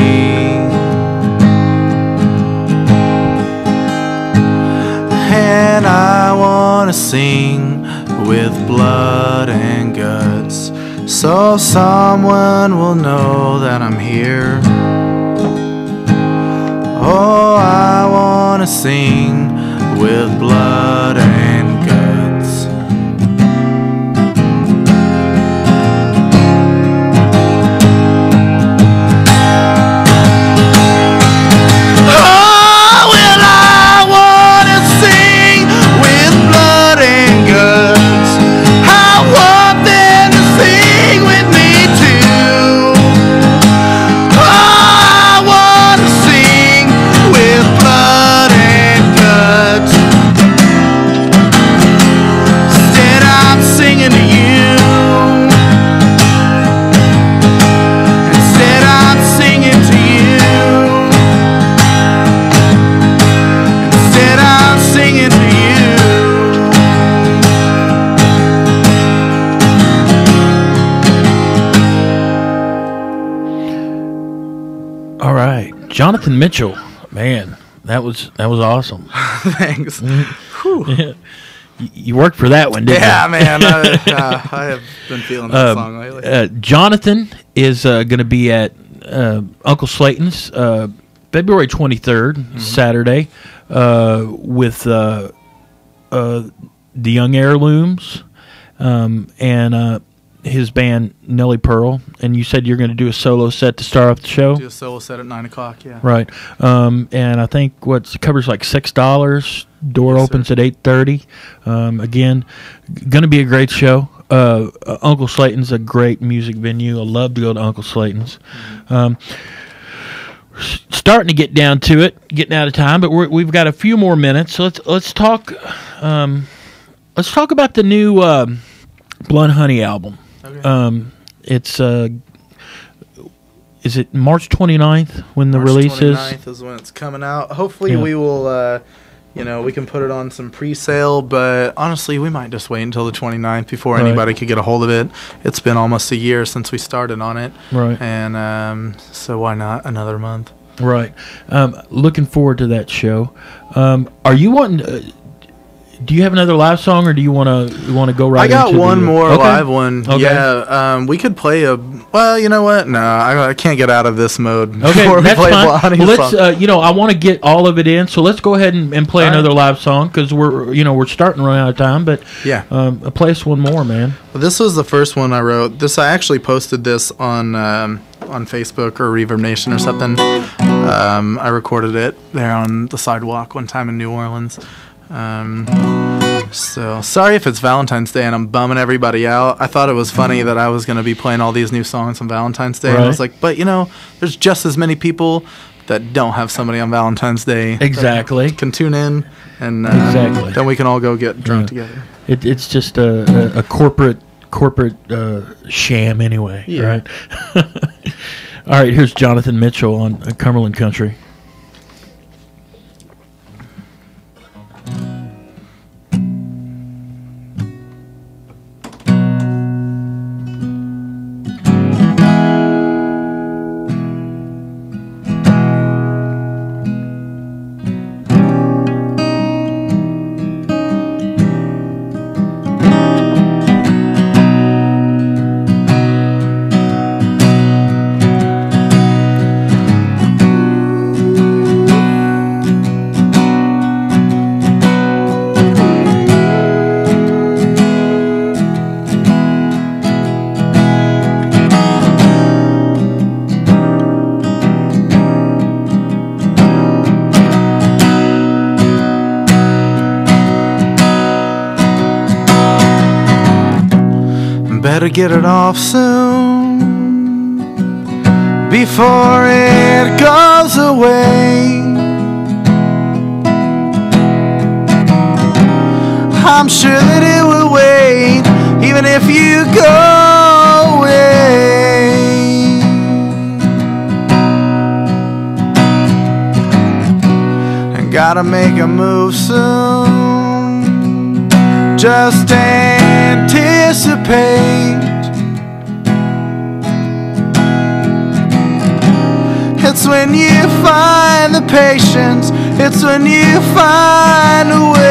And I wanna sing with blood and guts, so someone will know that I'm here. Oh, I wanna sing with blood and guts. Oh, well, I wanna sing with blood and guts. I want them to sing with me too. Oh, I wanna sing with blood and guts. Instead I'm singing to you. Instead I'm singing to you. Instead I'm singing to you. All right, Jonathan Mitchell, man, that was awesome. Thanks. Yeah. You worked for that one, didn't you? Yeah, man. I have been feeling that song lately. Jonathan is going to be at Uncle Slayton's February 23rd, Saturday, with the Young Heirlooms and his band Nelly Pearl. And you said you're going to do a solo set to start off the show? Do a solo set at 9 o'clock, yeah. Right. And I think covers like $6. Door opens at 8:30. Again, going to be a great show. Uncle Slayton's a great music venue. I love to go to Uncle Slayton's. Starting to get down to it, getting out of time, but we've got a few more minutes. So let's talk. Let's talk about the new Blood Honey album. Okay. It's is it March 29th when the release is? March 29th is when it's coming out. Hopefully we will, we can put it on some pre-sale, but honestly, we might just wait until the 29th before anybody could get a hold of it. It's been almost a year since we started on it. Right. And so why not another month? Right. Looking forward to that show. Are you wanting... do you have another live song, or do you want to go right? I got into one more live one. Okay. Yeah, we could play a. Well, you know what? No, I can't get out of this mode. Okay, before that's we play fine. Well, let's. I want to get all of it in, so let's go ahead and play another live song because we're starting to run out of time. But yeah, play us one more, man. Well, this was the first one I wrote. I actually posted this on Facebook or Reverb Nation or something. I recorded it there on the sidewalk one time in New Orleans. So sorry if it's Valentine's Day and I'm bumming everybody out. I thought it was funny that I was going to be playing all these new songs on Valentine's Day. Right. And I was like, but there's just as many people that don't have somebody on Valentine's Day. Exactly. Can tune in and exactly. Then we can all go get drunk together. It's just a corporate sham anyway. Yeah. Right. All right. Here's Jonathan Mitchell on Cumberland Country. Better get it off soon before it goes away. I'm sure that it will wait, even if you go away. And gotta make a move soon. Just anticipate. It's when you find the patience, it's when you find a way.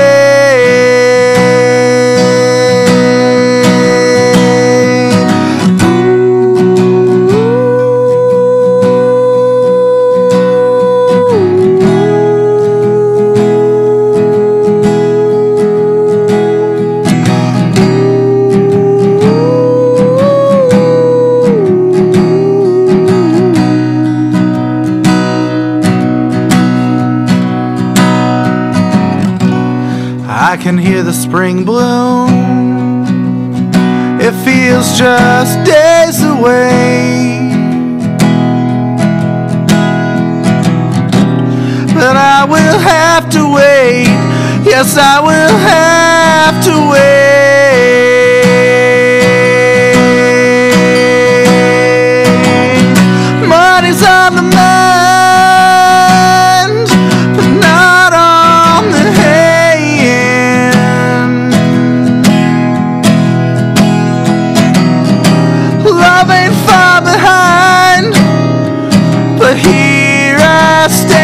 I can hear the spring bloom. It feels just days away, but I will have to wait. Yes, I will have to wait. Money's on the mind, but not on the hand. Love ain't far behind, but here I stand.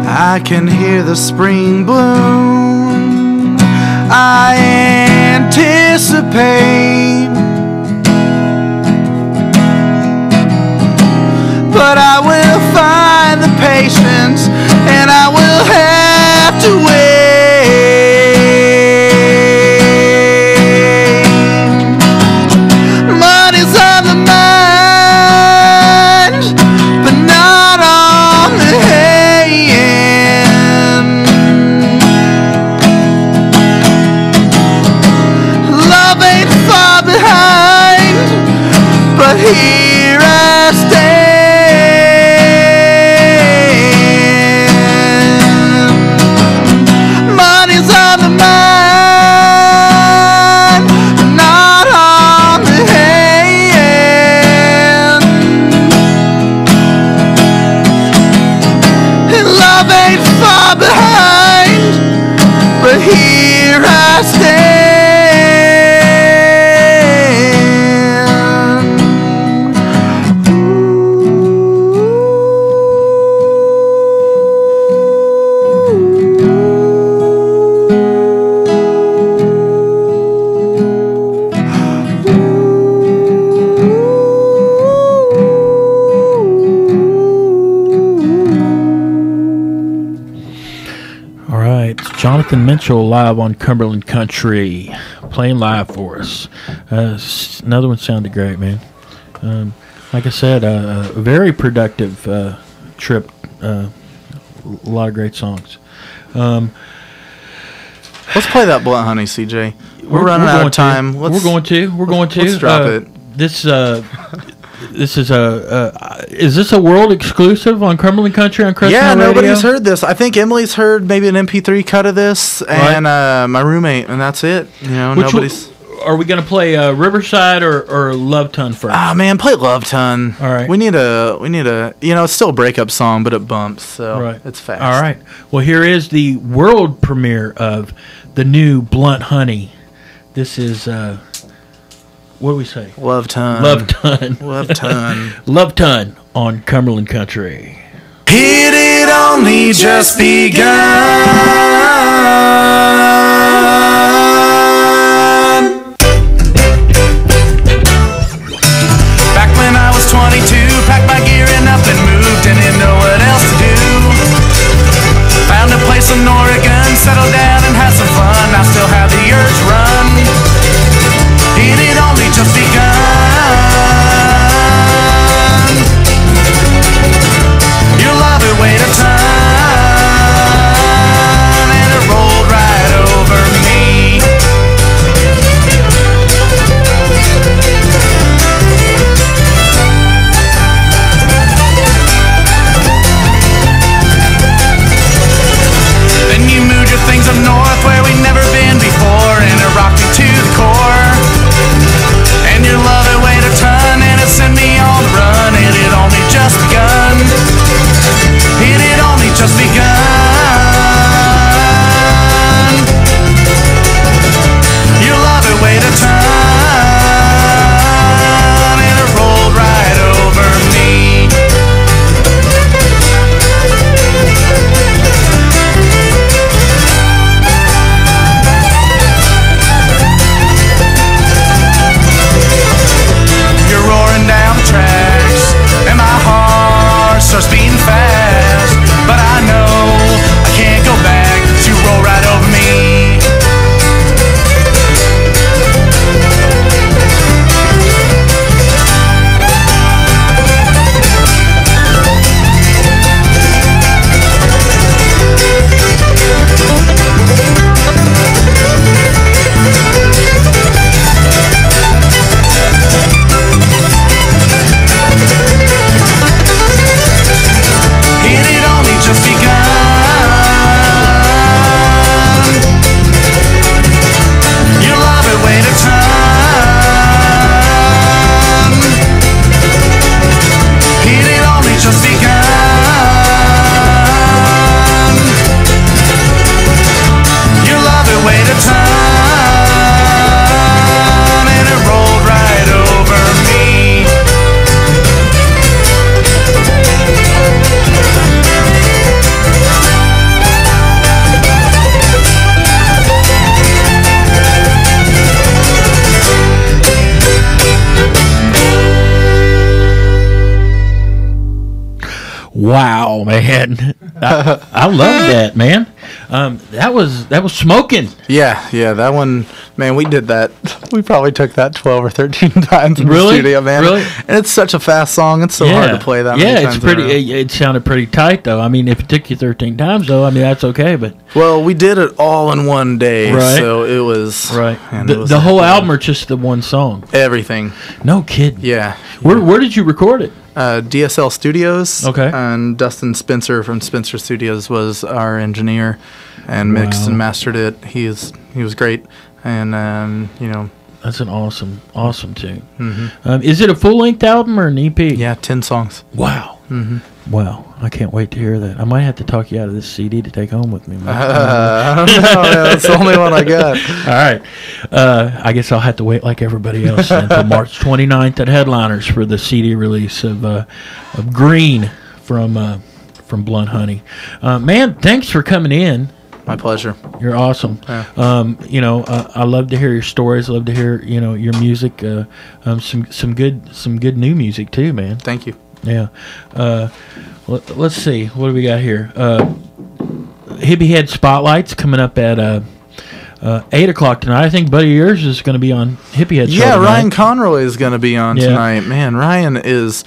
I can hear the spring bloom. I anticipate, but I will find the patience, and I will have to wait. Money's on the mind, but not on the hand. But here I stand. Money's on the mind, not on the hand. And love ain't far behind, but here I stand. Jonathon Mitchell live on Cumberland Country, playing live for us. Another one sounded great, man. Like I said, a very productive trip. A lot of great songs. Let's play that Blunt Honey, CJ. We're running out of time. We're going to. Let's drop it. This is is this a world exclusive on Cumberland Country on Crescent Radio? Yeah, nobody's heard this. I think Emily's heard maybe an MP3 cut of this, and my roommate, and that's it. You know, nobody's. Are we gonna play Riverside or Love Ton first? Ah, man, play Love Ton. All right. We need a. You know, it's still a breakup song, but it bumps, so it's fast. All right. Well, here is the world premiere of the new Blunt Honey. This is. What do we say? Love Ton. Love Ton. Love Ton. Love Ton on Cumberland Country. It had only just begun. Back when I was 22, packed my gear and up and moved and didn't know what else to do. Found a place in Oregon, settled down and had some fun. I still have the urge run. Wow, man. I love that, man. That was smoking. Yeah, that one, man, we did that. We probably took that 12 or 13 times in the studio, man. Really? And it's such a fast song. It's so hard to play that many times. It's pretty. It sounded pretty tight, though. I mean, if it took you 13 times, though, I mean, that's okay. But well, we did it all in one day, so it was right. The whole album or just the one song? Everything. No kidding. Yeah. Where did you record it? DSL Studios. Okay. And Dustin Spencer from Spencer Studios was our engineer and mixed and mastered it. He was great, and that's an awesome tune. Mm-hmm. Is it a full length album or an EP? Yeah, 10 songs. Wow. Mm-hmm. Wow, I can't wait to hear that. I might have to talk you out of this CD to take home with me. I don't know. That's the only one I got. All right. I guess I'll have to wait like everybody else until March 29th at Headliners for the CD release of Green from Blunt Honey. Man, thanks for coming in. My pleasure. You're awesome. Yeah. I love to hear your stories. Love to hear your music. Some good new music too, man. Thank you. Yeah. Let's see. What do we got here? Hippie Head Spotlight's coming up at 8 o'clock tonight. I think Buddy yours is going to be on Hippie Head. Yeah, Ryan Conroy is going to be on tonight. Man, Ryan is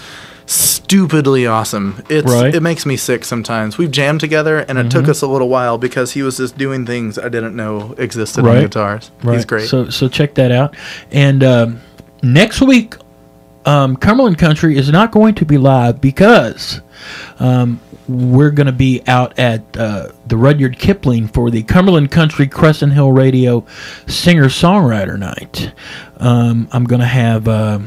stupidly awesome. It makes me sick sometimes. We've jammed together, and it took us a little while because he was just doing things I didn't know existed on guitars. Right. He's great. So check that out. And next week, Cumberland Country is not going to be live because we're going to be out at the Rudyard Kipling for the Cumberland Country Crescent Hill Radio Singer-Songwriter Night. I'm going to have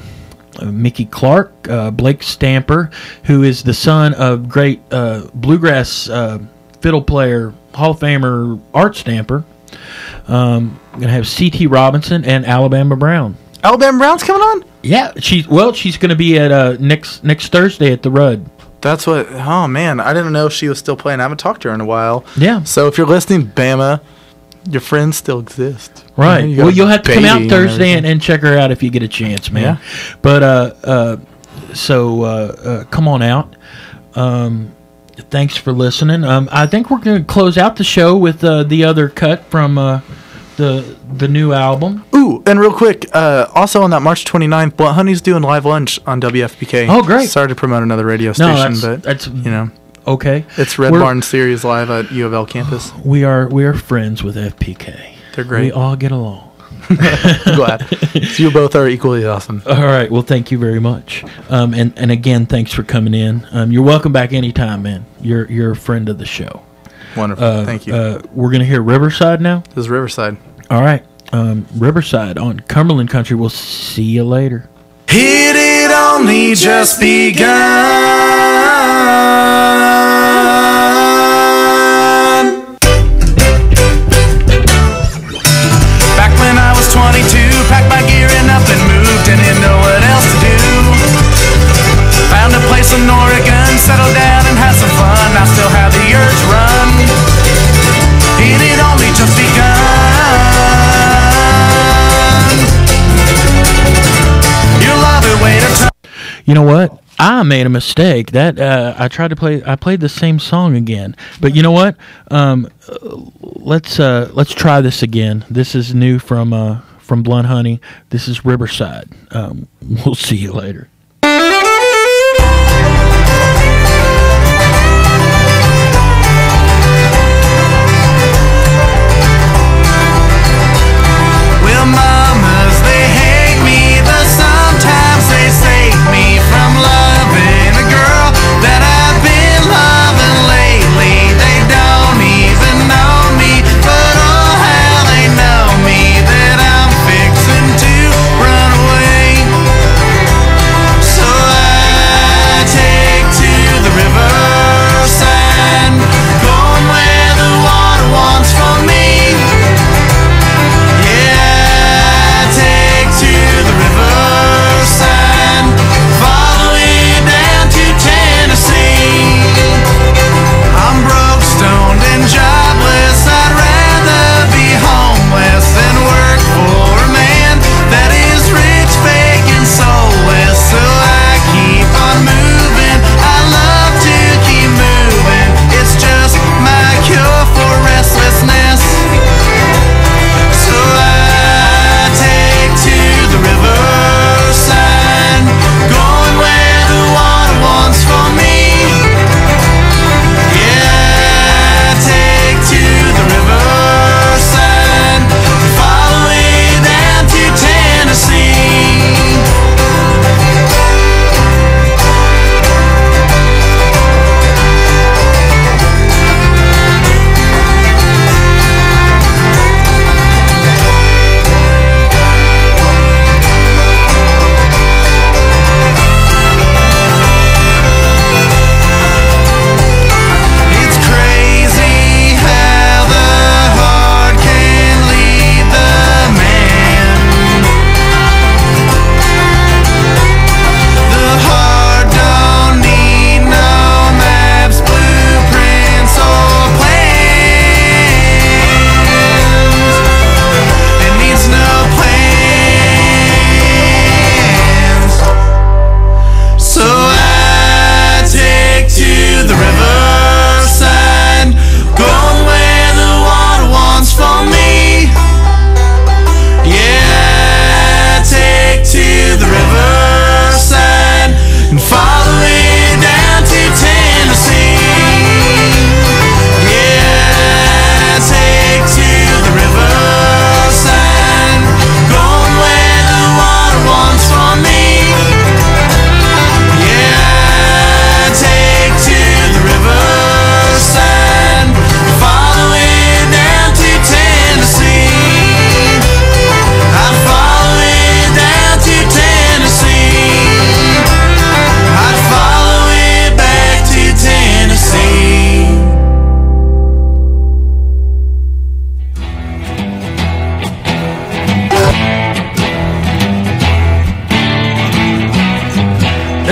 Mickey Clark, Blake Stamper, who is the son of great bluegrass fiddle player, Hall of Famer Art Stamper. I'm going to have C.T. Robinson and Alabama Brown. Alabama Brown's coming on? Yeah, she's going to be at next Thursday at the Rudd. That's what. Oh man, I didn't know she was still playing. I haven't talked to her in a while. Yeah. So if you're listening, Bama, your friends still exist. Right. You'll have to come out Thursday and check her out if you get a chance, man. Yeah. But come on out. Thanks for listening. I think we're going to close out the show with the other cut from the new album. Ooh, and real quick, also on that March 29th, Blunt Honey's doing live lunch on WFPK. Oh, great. Sorry to promote another radio station, but that's okay. It's Red Barn Series live at U of L campus. We are friends with FPK. They're great. We all get along. Glad. So you both are equally awesome. All right. Well, thank you very much. And again, thanks for coming in. You're welcome back anytime, man. You're a friend of the show. Wonderful. Thank you. We're going to hear Riverside now? This is Riverside. All right. Riverside on Cumberland Country. We'll see you later. It had only just begun. Back when I was 22, packed my gear up and moved and didn't know what else to do. Found a place in Oregon, settled down and had some fun. I still have the urge run. It had only just begun. You'll love it, wait a time. You know what? I made a mistake. That I played the same song again. But you know what? Let's try this again. This is new from Blunt Honey. This is Riverside. We'll see you later. Well, mamas, they hate me, but sometimes they save me from loving a girl that I've been loving lately. They don't even know me, but oh how they know me, that I'm fixing to run away.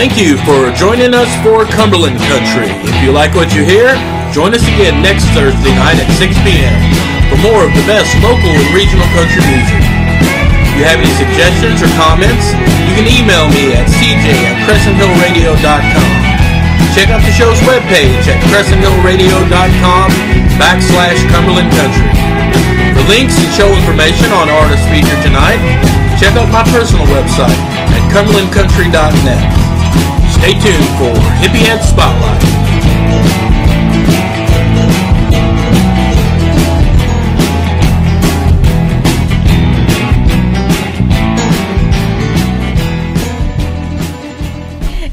Thank you for joining us for Cumberland Country. If you like what you hear, join us again next Thursday night at 6 p.m. for more of the best local and regional country music. If you have any suggestions or comments, you can email me at cj@crescenthillradio.com. Check out the show's webpage at crescenthillradio.com/Cumberland Country. For links and show information on artists featured tonight, check out my personal website at cumberlandcountry.net. Stay tuned for Hippie Head Spotlight.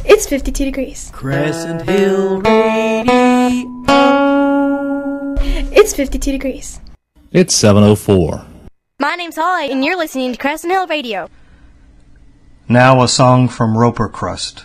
It's 52 degrees. Crescent Hill Radio. It's 52 degrees. It's 7:04. My name's Holly, and you're listening to Crescent Hill Radio. Now a song from Roper Crust.